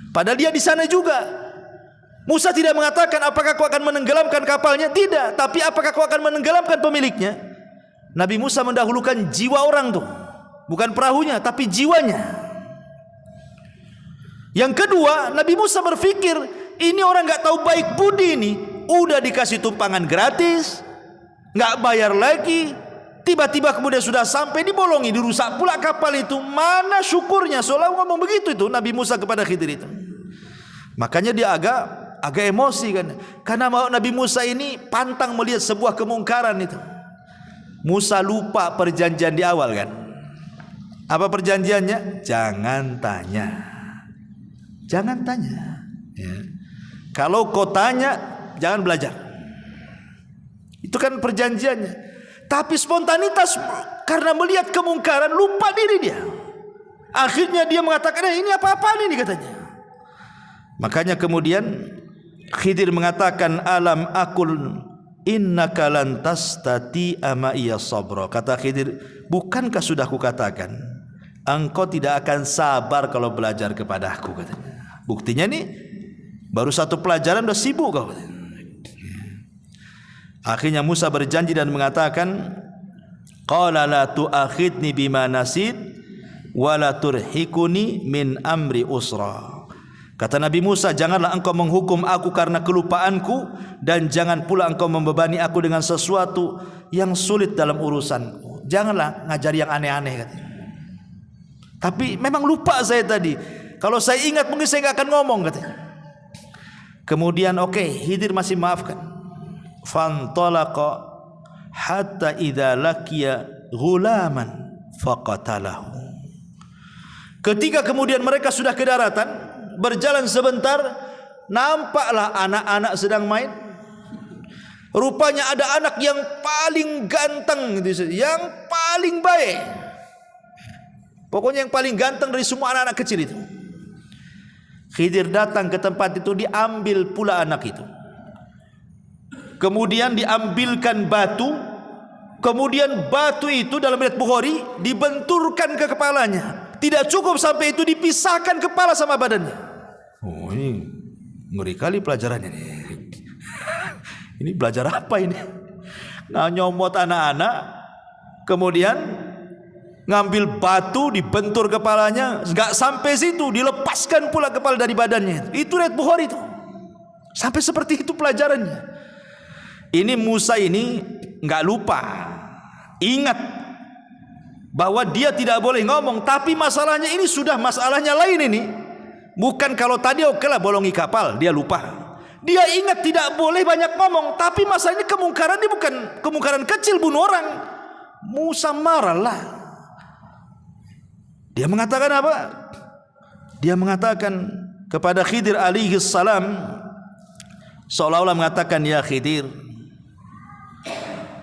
Padahal dia di sana juga. Musa tidak mengatakan apakah kau akan menenggelamkan kapalnya, tidak, tapi apakah kau akan menenggelamkan pemiliknya. Nabi Musa mendahulukan jiwa orang tuh, bukan perahunya tapi jiwanya. Yang kedua, Nabi Musa berpikir ini orang nggak tahu baik budi ini, udah dikasih tumpangan gratis, nggak bayar lagi, tiba-tiba kemudian sudah sampai dibolongi, dirusak pula kapal itu. Mana syukurnya? Seolah ngomong begitu itu Nabi Musa kepada Khidir itu. Makanya dia agak emosi kan, karena Nabi Musa ini pantang melihat sebuah kemungkaran itu. Musa lupa perjanjian di awal kan. Apa perjanjiannya? Jangan tanya, jangan tanya ya. Kalau kau tanya jangan belajar, itu kan perjanjiannya. Tapi spontanitas karena melihat kemungkaran lupa diri dia. Akhirnya dia mengatakan ini apa-apaan ini, katanya. Makanya kemudian Khidir mengatakan alam akul innaka lan tastati'a ma'iya sabra. Kata Khidir, bukankah sudah kukatakan engkau tidak akan sabar kalau belajar kepadaku, katanya. Buktinya nih baru satu pelajaran udah sibuk kau, katanya. Akhirnya Musa berjanji dan mengatakan qala la tu'akhidni bima nasid wa la turhikuni min amri usra. Kata Nabi Musa, janganlah engkau menghukum aku karena kelupaanku, dan jangan pula engkau membebani aku dengan sesuatu yang sulit dalam urusanku. Janganlah ngajari yang aneh-aneh, katanya. Tapi memang lupa saya tadi. Kalau saya ingat mungkin saya nggak akan ngomong, katanya. Kemudian Khidir masih maafkan. Fantalaqa hatta idza laqiya ghulaman faqatalahu. Ketika kemudian mereka sudah ke daratan, berjalan sebentar, nampaklah anak-anak sedang main. Rupanya ada anak yang paling ganteng, yang paling baik, pokoknya yang paling ganteng dari semua anak-anak kecil itu. Khidir datang ke tempat itu, diambil pula anak itu. Kemudian diambilkan batu, kemudian batu itu dalam riwayat Bukhari dibenturkan ke kepalanya. Tidak cukup sampai itu, dipisahkan kepala sama badannya. Oh, ini ngeri kali pelajarannya nih. Ini belajar apa ini? Nyomot anak-anak, kemudian ngambil batu dibentur kepalanya, nggak sampai situ, dilepaskan pula kepala dari badannya. Itu riwayat Bukhari itu. Sampai seperti itu pelajarannya. Ini Musa ini nggak lupa, ingat bahwa dia tidak boleh ngomong. Tapi masalahnya ini sudah masalahnya lain ini. Bukan kalau tadi lah bolongi kapal, dia lupa. Dia ingat tidak boleh banyak ngomong. Tapi masalahnya kemungkaran ini bukan kemungkaran kecil, bunuh orang. Musa marahlah. Dia mengatakan apa? Dia mengatakan kepada Khidir alaihi salam, seolah-olah mengatakan, ya Khidir,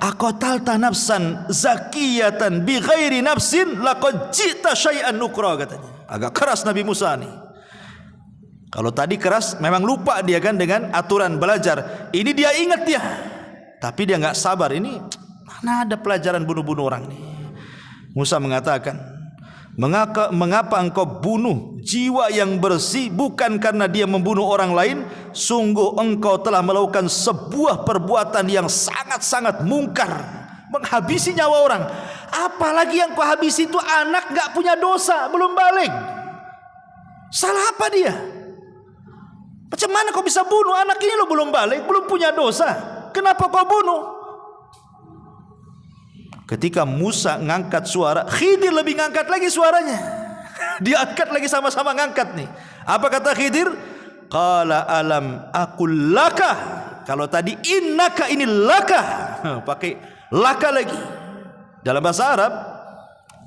aqatalta nafsan zakiyatan bi ghairi nafsin laqad ji'ta syai'an nukra, katanya. Agak keras Nabi Musa nih. Kalau tadi keras memang lupa dia kan dengan aturan belajar. Ini dia ingat dia, tapi dia nggak sabar. Ini mana ada pelajaran bunuh-bunuh orang nih. Musa mengatakan, mengapa engkau bunuh jiwa yang bersih bukan karena dia membunuh orang lain? Sungguh engkau telah melakukan sebuah perbuatan yang sangat-sangat mungkar, menghabisi nyawa orang. Apalagi yang kau habisi itu anak gak punya dosa, belum balik. Salah apa dia? Macam mana kau bisa bunuh anak ini? Lo belum balik, belum punya dosa, kenapa kau bunuh? Ketika Musa ngangkat suara, Khidir lebih ngangkat lagi suaranya. Diangkat lagi, sama-sama ngangkat nih. Apa kata Khidir? Qala alam aqul laka. Kalau tadi innaka, ini laka, pakai laka lagi. Dalam bahasa Arab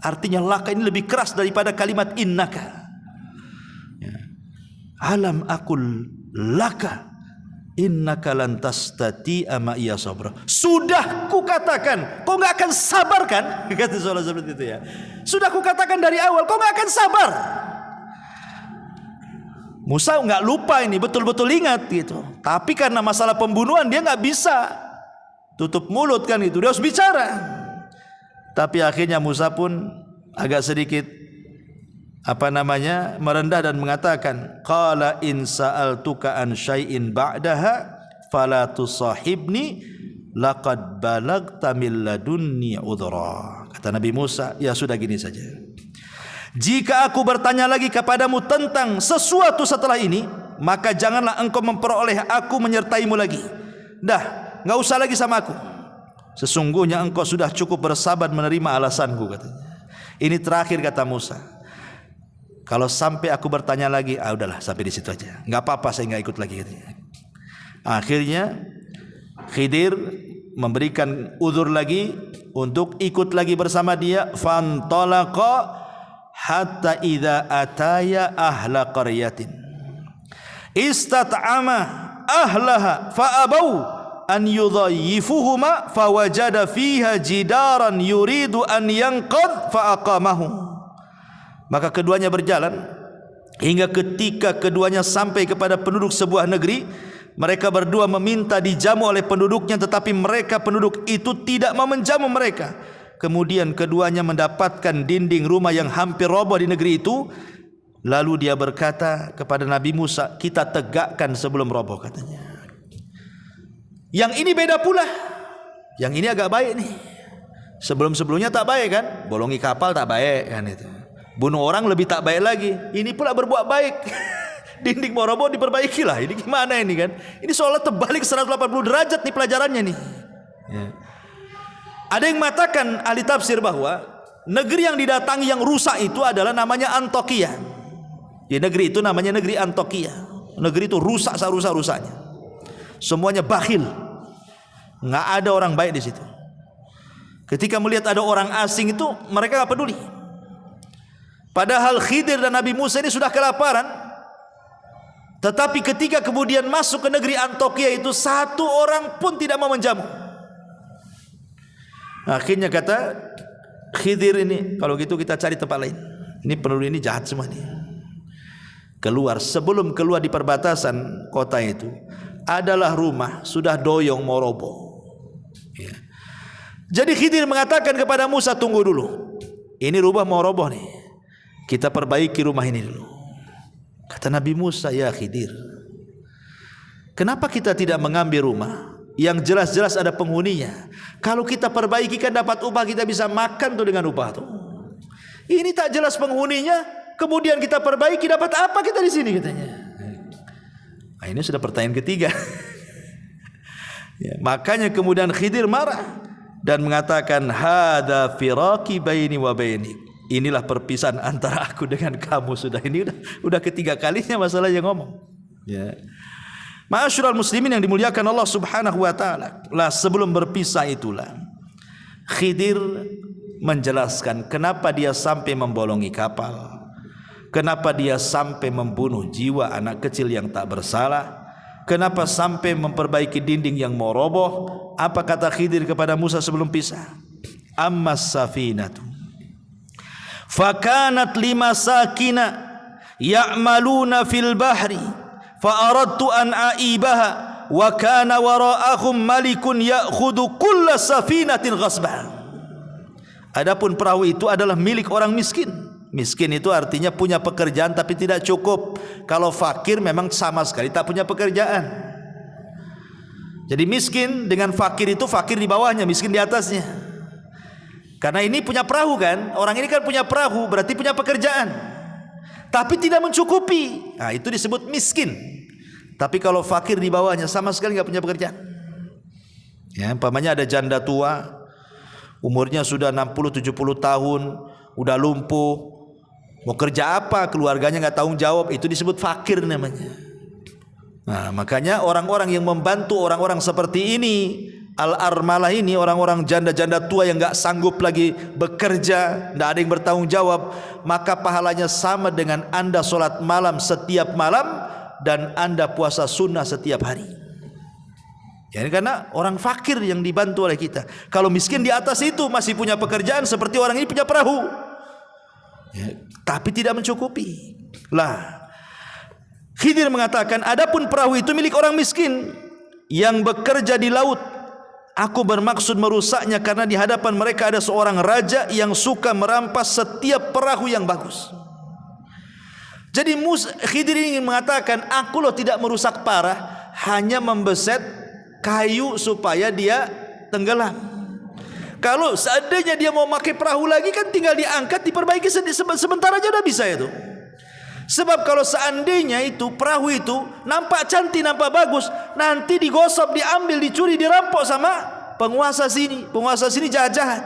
artinya laka ini lebih keras daripada kalimat innaka. Alam aqul laka innaka lan tastati'a ma'iya sabra. Sudah kukatakan, kau enggak akan sabar kan? Kata seolah seperti itu ya. Sudah kukatakan dari awal, kau enggak akan sabar. Musa enggak lupa ini, betul-betul ingat gitu. Tapi karena masalah pembunuhan dia enggak bisa tutup mulut kan itu, dia harus bicara. Tapi akhirnya Musa pun agak sedikit merendah dan mengatakan, qala in sa'altuka an syai'in ba'daha fala tusahibni laqad balagta min ladunni udhra. Kata Nabi Musa, ya sudah gini saja, jika aku bertanya lagi kepadamu tentang sesuatu setelah ini, maka janganlah engkau memperoleh aku menyertaimu lagi. Dah, enggak usah lagi sama aku. Sesungguhnya engkau sudah cukup bersabar menerima alasanku, katanya. Ini terakhir kata Musa. Kalau sampai aku bertanya lagi, udahlah sampai di situ aja. Enggak apa-apa, saya enggak ikut lagi, katanya. Akhirnya Khidir memberikan uzur lagi untuk ikut lagi bersama dia. Fantalaqa hatta idza ataya ahla qaryatin istat'ama ahlaha fa'abau an yudhayyifuhuma fawajada fiha jidaran yuridu an yanqad fa'aqamahu. Maka keduanya berjalan hingga ketika keduanya sampai kepada penduduk sebuah negeri. Mereka berdua meminta dijamu oleh penduduknya, tetapi mereka penduduk itu tidak mau menjamu mereka. Kemudian keduanya mendapatkan dinding rumah yang hampir roboh di negeri itu. Lalu dia berkata kepada Nabi Musa, kita tegakkan sebelum roboh, katanya. Yang ini beda pula. Yang ini agak baik nih. Sebelum-sebelumnya tak baik kan? Bolongi kapal tak baik kan itu. Bunuh orang lebih tak baik lagi. Ini pula berbuat baik. Dinding mau roboh diperbaiki lah. Ini gimana ini kan? Ini seolah terbalik 180 derajat nih pelajarannya nih. Ya. Ada yang mengatakan ahli tafsir bahwa negeri yang didatangi yang rusak itu adalah namanya Antokia. Di negeri itu namanya negeri Antokia. Negeri itu rusak serusak-rusaknya. Semuanya bakhil. Nggak ada orang baik di situ. Ketika melihat ada orang asing itu mereka nggak peduli. Padahal Khidir dan Nabi Musa ini sudah kelaparan. Tetapi ketika kemudian masuk ke negeri Antokia itu, satu orang pun tidak mau menjamu. Akhirnya kata Khidir ini, kalau gitu kita cari tempat lain. Ini penduduk ini jahat semua nih. Keluar, sebelum keluar di perbatasan kota itu adalah rumah sudah doyong mau roboh. Ya. Jadi Khidir mengatakan kepada Musa, tunggu dulu. Ini rumah mau roboh nih. Kita perbaiki rumah ini dulu. Kata Nabi Musa, ya Khidir, kenapa kita tidak mengambil rumah yang jelas-jelas ada penghuninya? Kalau kita perbaiki kan dapat upah, kita bisa makan tuh dengan upah tuh. Ini tak jelas penghuninya, kemudian kita perbaiki, dapat apa kita di sini, katanya. Nah, ini sudah pertanyaan ketiga. Ya, makanya kemudian Khidir marah dan mengatakan, hadza firaqi baini wa bainik. Inilah perpisahan antara aku dengan kamu. Sudah ini udah ketiga kalinya masalah yang ngomong. Ya. Ma'asyiral muslimin yang dimuliakan Allah Subhanahu wa taala. Lah sebelum berpisah itulah Khidir menjelaskan kenapa dia sampai membolongi kapal. Kenapa dia sampai membunuh jiwa anak kecil yang tak bersalah. Kenapa sampai memperbaiki dinding yang mau roboh. Apa kata Khidir kepada Musa sebelum pisah? Ammas safinatu fakanat limasakina ya'maluna fil bahri fa aradtu an aibaha wa kana wara'ahum malikun ya'khudhu kulla safinatin ghasban. Adapun perahu itu adalah milik orang miskin. Miskin itu artinya punya pekerjaan tapi tidak cukup. Kalau fakir memang sama sekali tak punya pekerjaan. Jadi miskin dengan fakir itu, fakir di bawahnya, miskin di atasnya. Karena ini punya perahu kan, orang ini kan punya perahu, berarti punya pekerjaan, tapi tidak mencukupi. Nah, itu disebut miskin. Tapi kalau fakir di bawahnya sama sekali nggak punya pekerjaan. Ya, umpamanya ada janda tua, umurnya sudah 60-70 tahun, udah lumpuh, mau kerja apa, keluarganya nggak tanggung jawab, itu disebut fakir namanya. Nah, makanya orang-orang yang membantu orang-orang seperti ini Al-armalah ini orang-orang janda-janda tua yang enggak sanggup lagi bekerja, enggak ada yang bertanggung jawab, maka pahalanya sama dengan Anda salat malam setiap malam dan Anda puasa sunnah setiap hari. Ya, karena orang fakir yang dibantu oleh kita. Kalau miskin di atas itu masih punya pekerjaan seperti orang ini punya perahu, ya, tapi tidak mencukupi. Lah, Khidir mengatakan, adapun perahu itu milik orang miskin yang bekerja di laut. Aku bermaksud merusaknya karena di hadapan mereka ada seorang raja yang suka merampas setiap perahu yang bagus. Jadi Khidir ingin mengatakan, aku loh tidak merusak parah, hanya membeset kayu supaya dia tenggelam. Kalau seandainya dia mau pakai perahu lagi kan tinggal diangkat, diperbaiki sebentar aja udah bisa itu. Sebab kalau seandainya itu perahu itu nampak cantik, nampak bagus, nanti digosok, diambil, dicuri, dirampok sama penguasa sini. Penguasa sini jahat-jahat.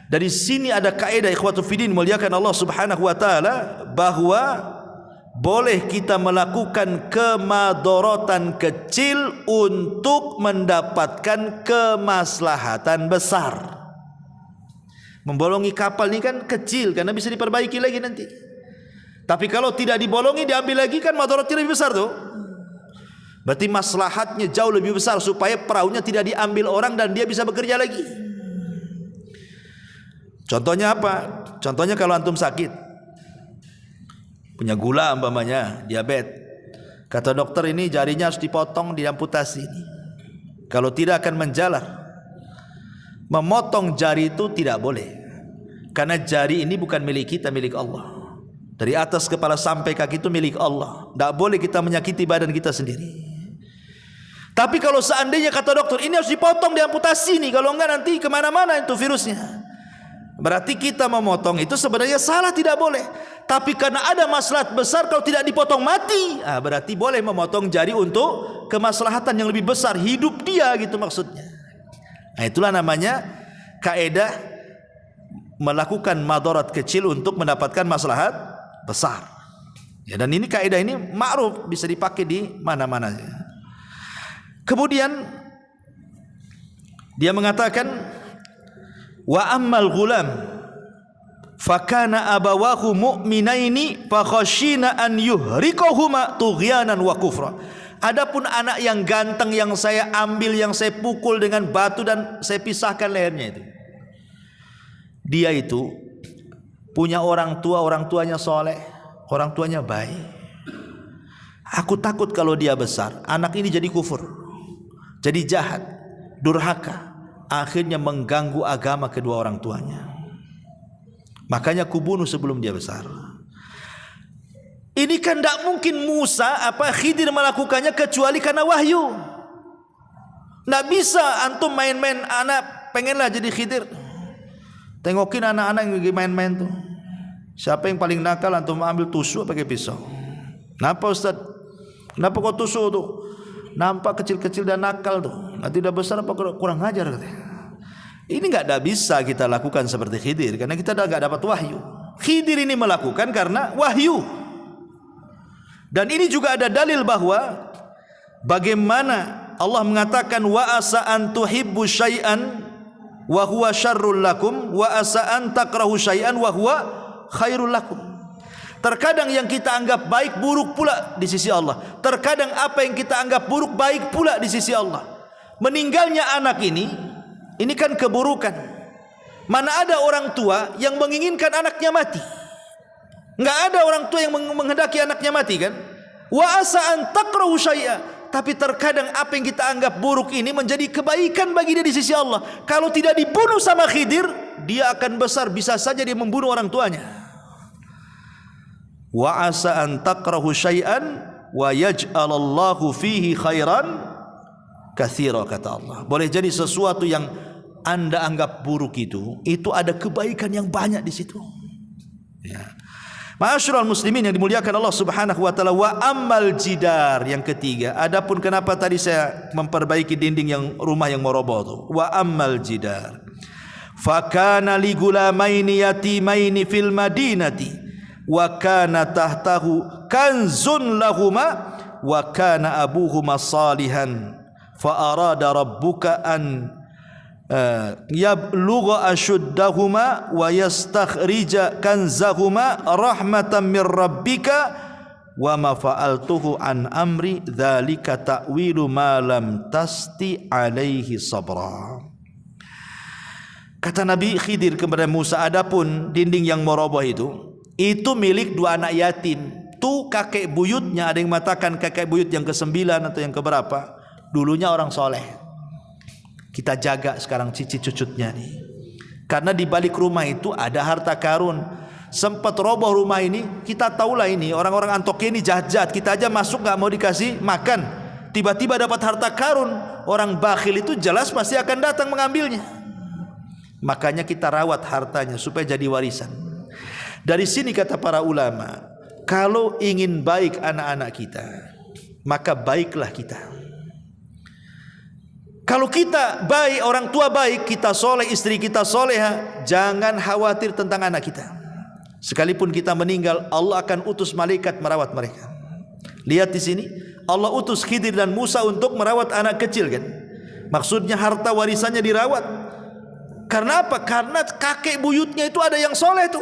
Dari sini ada kaidah ikhwatu fiddin muliakan Allah Subhanahu wa taala, bahwa boleh kita melakukan kemadharatan kecil untuk mendapatkan kemaslahatan besar. Membolongi kapal ini kan kecil karena bisa diperbaiki lagi nanti. Tapi kalau tidak dibolongi, diambil lagi, kan madharatnya lebih besar tuh. Berarti maslahatnya jauh lebih besar supaya perahunya tidak diambil orang dan dia bisa bekerja lagi. Contohnya apa? Contohnya kalau antum sakit, punya gula umpamanya, diabetes. Kata dokter ini jarinya harus dipotong, diamputasi. Kalau tidak akan menjalar. Memotong jari itu tidak boleh. Karena jari ini bukan milik kita, milik Allah. Dari atas kepala sampai kaki itu milik Allah. Tidak boleh kita menyakiti badan kita sendiri. Tapi kalau seandainya kata dokter ini harus dipotong, diamputasi nih, kalau enggak nanti kemana-mana itu virusnya, berarti kita memotong itu sebenarnya salah, tidak boleh. Tapi karena ada maslahat besar, kalau tidak dipotong mati, berarti boleh memotong jari untuk kemaslahatan yang lebih besar, hidup dia gitu maksudnya. Nah, itulah namanya kaidah melakukan madarat kecil untuk mendapatkan maslahat besar. Ya, dan ini kaidah ini ma'ruf, bisa dipakai di mana-mana. Kemudian dia mengatakan, wa ammal ghulam fakana abawahu mu'minaini fakhashina an yuhriqahuma tughyanan wa kufra. Adapun anak yang ganteng yang saya ambil, yang saya pukul dengan batu dan saya pisahkan lehernya itu, dia itu punya orang tua, orang tuanya soleh, orang tuanya baik. Aku takut kalau dia besar, anak ini jadi kufur, jadi jahat, durhaka, akhirnya mengganggu agama kedua orang tuanya. Makanya kubunuh sebelum dia besar. Ini kan tidak mungkin Khidir melakukannya kecuali karena wahyu. Tidak bisa antum main-main, anak pengenlah jadi Khidir. Tengokin anak-anak yang lagi main-main tuh. Siapa yang paling nakal, antum ambil tusuk pakai pisau. Kenapa Ustaz? Kenapa kau tusuk tuh? Nampak kecil-kecil dan nakal tuh. Nanti udah besar apa kurang ajar katanya. Ini enggak bisa kita lakukan seperti Khidir karena kita enggak dapat wahyu. Khidir ini melakukan karena wahyu. Dan ini juga ada dalil bahwa bagaimana Allah mengatakan wa asa an tuhibbu syai'an wa huwa syarrul lakum wa asa an takrahu syai'an wa huwa khairul lakum. Terkadang yang kita anggap baik buruk pula di sisi Allah. Terkadang apa yang kita anggap buruk baik pula di sisi Allah. Meninggalnya anak ini kan keburukan. Mana ada orang tua yang menginginkan anaknya mati? Enggak ada orang tua yang menghendaki anaknya mati kan? Wa asa an takrahu syai'a. Tapi terkadang apa yang kita anggap buruk ini menjadi kebaikan bagi dia di sisi Allah. Kalau tidak dibunuh sama Khidir, dia akan besar, bisa saja dia membunuh orang tuanya. Wa asa an takrahu syai'an wa yaj'alallahu fihi khairan katsira, kata Allah. Boleh jadi sesuatu yang Anda anggap buruk itu ada kebaikan yang banyak di situ. Ya. Ma'asyiral muslimin yang dimuliakan Allah Subhanahu wa taala, wa ammal jidar, yang ketiga. Adapun kenapa tadi saya memperbaiki dinding yang rumah yang mau roboh itu. Wa ammal jidar. Fakana li gulamaini yatimaini fil madinati wa kana tahtahu kanzun lahuma wa kana abuhuma salihan fa arada rabbuka an yablugha ashuddahuma wa yastakhrija kanzahuma rahmatan mir rabbika wa ma fa'altuhu an amri dzalika ta'wilu ma lam tasti alaihi sabra. Kata Nabi Khidir kepada Musa, adapun dinding yang meroboh itu milik dua anak yatim. Tuh kakek buyutnya, ada yang mengatakan kakek buyut yang ke-9 atau yang keberapa, dulunya orang soleh. Kita jaga sekarang cici cucutnya nih. Karena di balik rumah itu ada harta karun. Sempat roboh rumah ini, kita tahulah ini orang-orang Antokia ini jahat-jahat. Kita aja masuk nggak mau dikasih makan, tiba-tiba dapat harta karun. Orang bakhil itu jelas pasti akan datang mengambilnya. Makanya kita rawat hartanya supaya jadi warisan. Dari sini kata para ulama, kalau ingin baik anak-anak kita, maka baiklah kita. Kalau kita baik, orang tua baik, kita soleh, istri kita soleha, jangan khawatir tentang anak kita. Sekalipun kita meninggal, Allah akan utus malaikat merawat mereka. Lihat di sini, Allah utus Khidir dan Musa untuk merawat anak kecil kan. Maksudnya harta warisannya dirawat. Karena apa? Karena kakek buyutnya itu ada yang soleh tuh.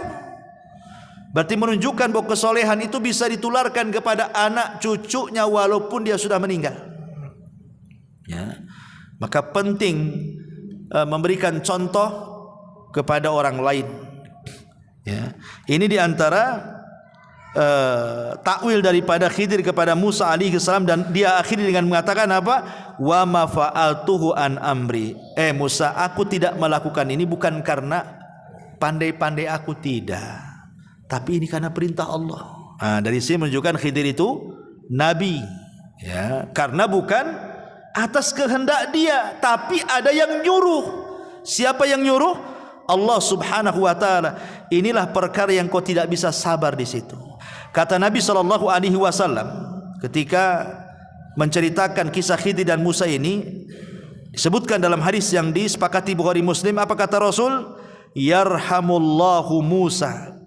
Berarti menunjukkan bahwa kesolehan itu bisa ditularkan kepada anak cucunya walaupun dia sudah meninggal. Ya. Maka penting memberikan contoh kepada orang lain. Ya. Ini diantara takwil daripada Khidir kepada Musa alaihi salam, dan dia akhiri dengan mengatakan apa? Wa ma fa'altuhu an amri. Musa, aku tidak melakukan ini bukan karena pandai-pandai aku, tidak, tapi ini karena perintah Allah. Nah, dari sini menunjukkan Khidir itu nabi, ya, karena bukan atas kehendak dia, tapi ada yang nyuruh. Siapa yang nyuruh? Allah Subhanahu wa taala. Inilah perkara yang kau tidak bisa sabar di situ. Kata Nabi sallallahu alaihi wasallam ketika menceritakan kisah Khidir dan Musa ini, disebutkan dalam hadis yang disepakati Bukhari Muslim, apa kata Rasul? Yarhamullahu Musa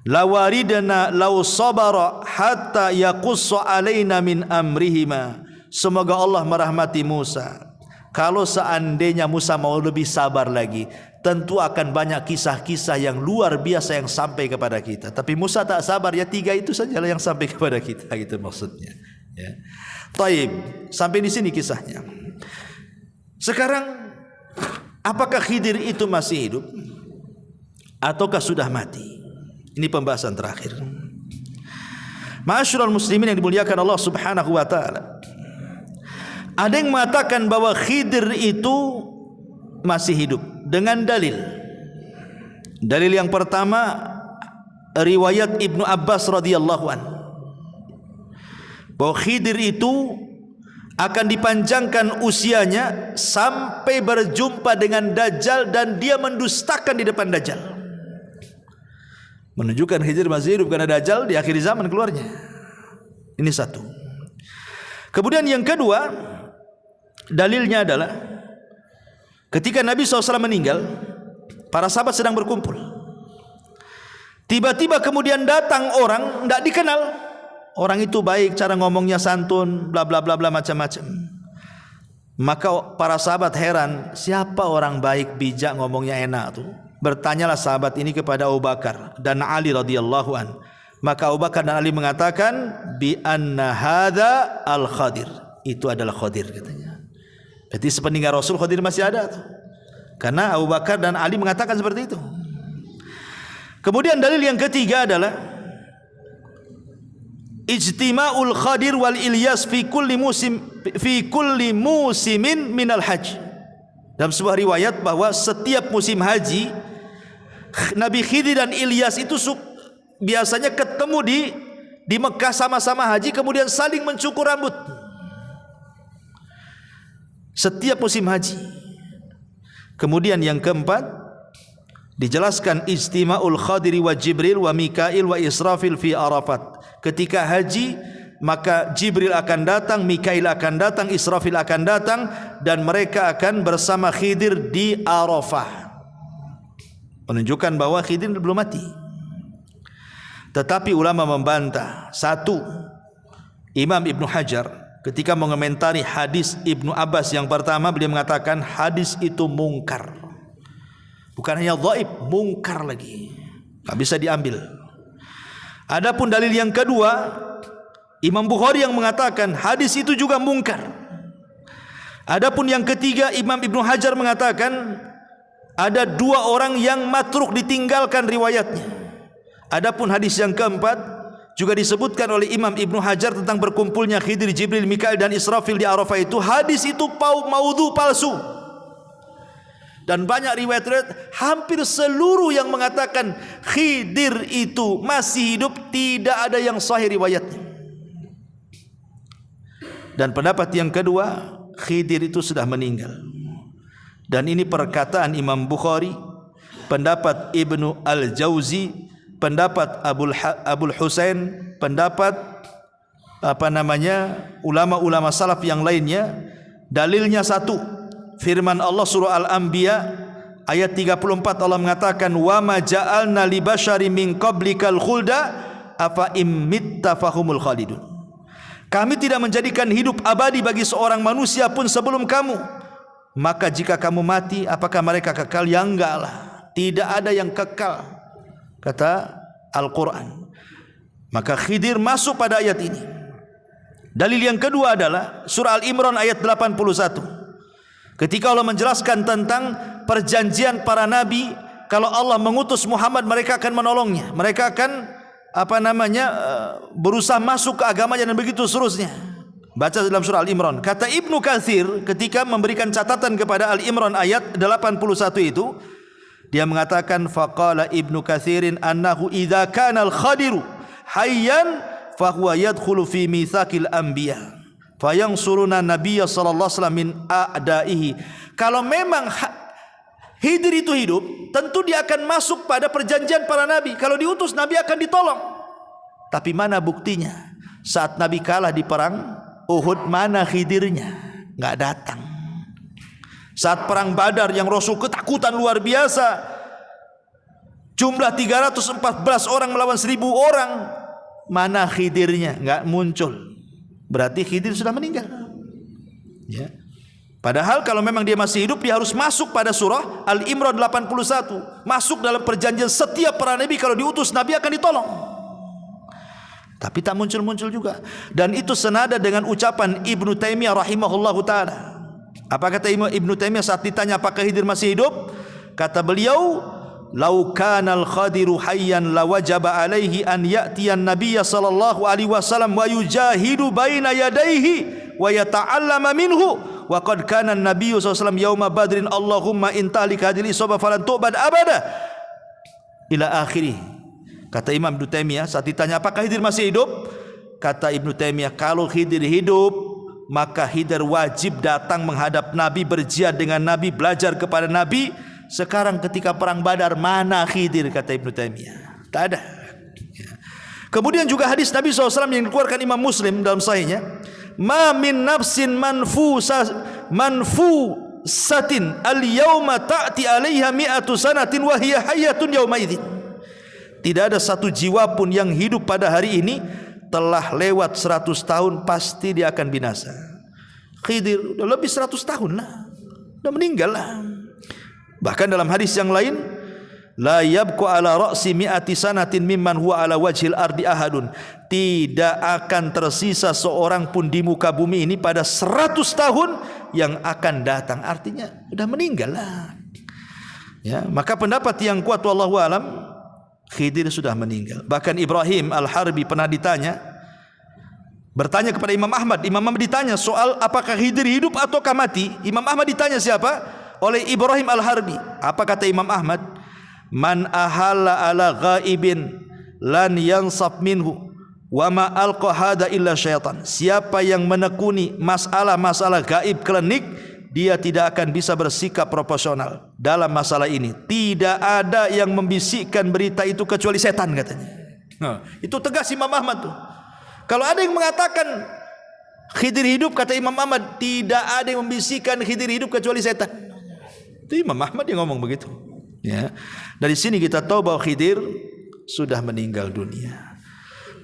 lawaridna law sabara hatta yaqussu alaina min amrihima. Semoga Allah merahmati Musa. Kalau seandainya Musa mau lebih sabar lagi, tentu akan banyak kisah-kisah yang luar biasa yang sampai kepada kita. Tapi Musa tak sabar, ya 3 itu sajalah yang sampai kepada kita, gitu maksudnya. Ya. Taib, sampai di sini kisahnya. Sekarang, apakah Khidir itu masih hidup ataukah sudah mati? Ini pembahasan terakhir. Ma'asyiral muslimin yang dimuliakan Allah Subhanahu wa taala. Ada yang mengatakan bahwa Khidir itu masih hidup dengan dalil. Dalil yang pertama, riwayat Ibnu Abbas radhiyallahu an, bahwa Khidir itu akan dipanjangkan usianya sampai berjumpa dengan Dajjal dan dia mendustakan di depan Dajjal. Menunjukkan Khidir masih hidup karena Dajjal di akhir zaman keluarnya. Ini satu. Kemudian yang kedua, dalilnya adalah ketika Nabi SAW meninggal, para sahabat sedang berkumpul. Tiba-tiba kemudian datang orang tidak dikenal. Orang itu baik, cara ngomongnya santun, bla bla bla bla macam-macam. Maka para sahabat heran, siapa orang baik, bijak, ngomongnya enak tuh? Bertanyalah sahabat ini kepada Abu Bakar dan Ali radhiyallahu an. Maka Abu Bakar dan Ali mengatakan, bi anna hadza al-Khadir. Itu adalah Khadir katanya. Jadi sepeninggal Rasul Khadir masih ada tuh. Karena Abu Bakar dan Ali mengatakan seperti itu. Kemudian dalil yang ketiga adalah ijtima'ul Khadir wal Ilyas fi kulli musimin minal hajj. Dalam sebuah riwayat bahwa setiap musim haji Nabi Khidir dan Ilyas itu biasanya ketemu di Mekah sama-sama haji, kemudian saling mencukur rambut. Setiap musim haji. Kemudian yang keempat dijelaskan ijtima'ul Khadiri wa Jibril wa Mikail wa Israfil fi Arafat. Ketika haji maka Jibril akan datang, Mikail akan datang, Israfil akan datang, dan mereka akan bersama Khidir di Arafah. Menunjukkan bahwa Khidir belum mati. Tetapi ulama membantah. Satu, Imam Ibnu Hajar ketika mengomentari hadis Ibnu Abbas yang pertama, beliau mengatakan hadis itu mungkar. Bukan hanya dhaif, mungkar lagi, tak bisa diambil. Adapun dalil yang kedua, Imam Bukhari yang mengatakan hadis itu juga mungkar. Adapun yang ketiga, Imam Ibnu Hajar mengatakan ada 2 orang yang matruk, ditinggalkan riwayatnya. Adapun hadis yang keempat juga disebutkan oleh Imam Ibnu Hajar tentang berkumpulnya Khidir, Jibril, Mikail dan Israfil di Arafah itu. Hadis itu maudhu, palsu. Dan banyak riwayat-riwayat, hampir seluruh yang mengatakan Khidir itu masih hidup, tidak ada yang sahih riwayatnya. Dan pendapat yang kedua, Khidir itu sudah meninggal. Dan ini perkataan Imam Bukhari, pendapat Ibnu Al-Jauzi, pendapat Abul Husain, pendapat ulama-ulama salaf yang lainnya. Dalilnya satu, firman Allah surah Al-Anbiya ayat 34, Allah mengatakan wa ma ja'alna li basyari min qablikal khulda afa immitta fahumul khalidun. Kami tidak menjadikan hidup abadi bagi seorang manusia pun sebelum kamu, maka jika kamu mati apakah mereka kekal? Ya enggak lah, tidak ada yang kekal, kata Al-Quran. Maka Khidir masuk pada ayat ini. Dalil yang kedua adalah surah Al-Imran ayat 81, ketika Allah menjelaskan tentang perjanjian para nabi, kalau Allah mengutus Muhammad mereka akan menolongnya, mereka akan berusaha masuk ke agamanya dan begitu seterusnya. Baca dalam surah Al-Imran. Kata Ibnu Katsir ketika memberikan catatan kepada Al-Imran ayat 81 itu, dia mengatakan faqala Ibnu Katsirin annahu idza kana al-Khadiru hayyan fahuwa yadkhulu fi mitsaqil anbiya fayansuruna nabiyya sallallahu alaihi wasallam min a'daihi. Kalau memang Khidir itu hidup, tentu dia akan masuk pada perjanjian para nabi. Kalau diutus nabi akan ditolong. Tapi mana buktinya? Saat Nabi kalah di perang Uhud, mana Khidirnya? Nggak datang. Saat perang Badar yang Rasul ketakutan luar biasa, jumlah 314 orang melawan 1000 orang, mana Khidirnya? Nggak muncul. Berarti Khidir sudah meninggal. Ya. Padahal kalau memang dia masih hidup, dia harus masuk pada surah Al-Imran 81, masuk dalam perjanjian setiap para nabi, kalau diutus nabi akan ditolong. Tapi tak muncul-muncul juga. Dan itu senada dengan ucapan Ibnu Taimiyah rahimahullahu taala. Apa kata Ibnu Taimiyah saat ditanya apakah Khidir masih hidup? Kata beliau, "Lau kana al-Khadiru hayyan lawajaba alaihi an ya'tiyan nabiyya sallallahu alaihi wasallam wa yujahidu baina yadayhi wa yata'allama minhu. Wa qad kana an-nabiyyu sallallahu alaihi wasallam yauma badrin Allahumma in tahlik hadhihi isabah falan tu'bad abada." Ila akhirih. Kata Imam Ibnu Taimiyah saat ditanya apakah Khidir masih hidup, kata Ibnu Taimiyah, kalau Khidir hidup maka Khidir wajib datang menghadap Nabi, berjihad dengan Nabi, belajar kepada Nabi. Sekarang ketika perang Badar, mana Khidir? Kata Ibnu Taimiyah, tak ada. Kemudian juga hadis Nabi SAW yang dikeluarkan Imam Muslim dalam sahihnya, ma min nafsin manfusatin al-yawma ta'ti 'alaiha mi'atu sanatin wa hiya hayyatun yawma idzin. Tidak ada satu jiwa pun yang hidup pada hari ini telah lewat 100 tahun pasti dia akan binasa. Khidir udah lebih 100 tahun lah, udah meninggal lah. Bahkan dalam hadis yang lain, la yabqu ala ra'si mi'ati sanatin mimman huwa ala wajhil ardi ahadun. Tidak akan tersisa seorang pun di muka bumi ini pada 100 tahun yang akan datang. Artinya sudah meninggal lah. Ya, maka pendapat yang kuat wallahu alam, Khidir sudah meninggal. Bahkan Ibrahim Al-Harbi pernah bertanya kepada Imam Ahmad. Imam Ahmad ditanya soal apakah Khidir hidup ataukah mati. Imam Ahmad ditanya siapa? Oleh Ibrahim Al-Harbi. Apa kata Imam Ahmad? Man ahalla ala ghaibin lan yansab minhu wa ma alqa hada illa syaitan. Siapa yang menekuni masalah-masalah gaib klinik, dia tidak akan bisa bersikap proporsional dalam masalah ini. Tidak ada yang membisikkan berita itu kecuali setan, katanya. Nah, itu tegas Imam Ahmad tuh. Kalau ada yang mengatakan Khidir hidup, kata Imam Ahmad, tidak ada yang membisikkan Khidir hidup kecuali setan. Itu Imam Ahmad yang ngomong begitu. Ya. Dari sini kita tahu bahwa Khidir sudah meninggal dunia.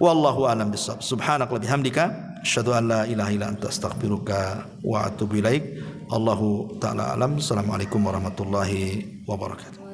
Wallahu a'lam bishawab. Subhanakallahumma bihamdika Asyhadu an la ilaha illa anta astaghfiruka wa atubu ilaik. Allahu taala alam. Assalamualaikum warahmatullahi wabarakatuh.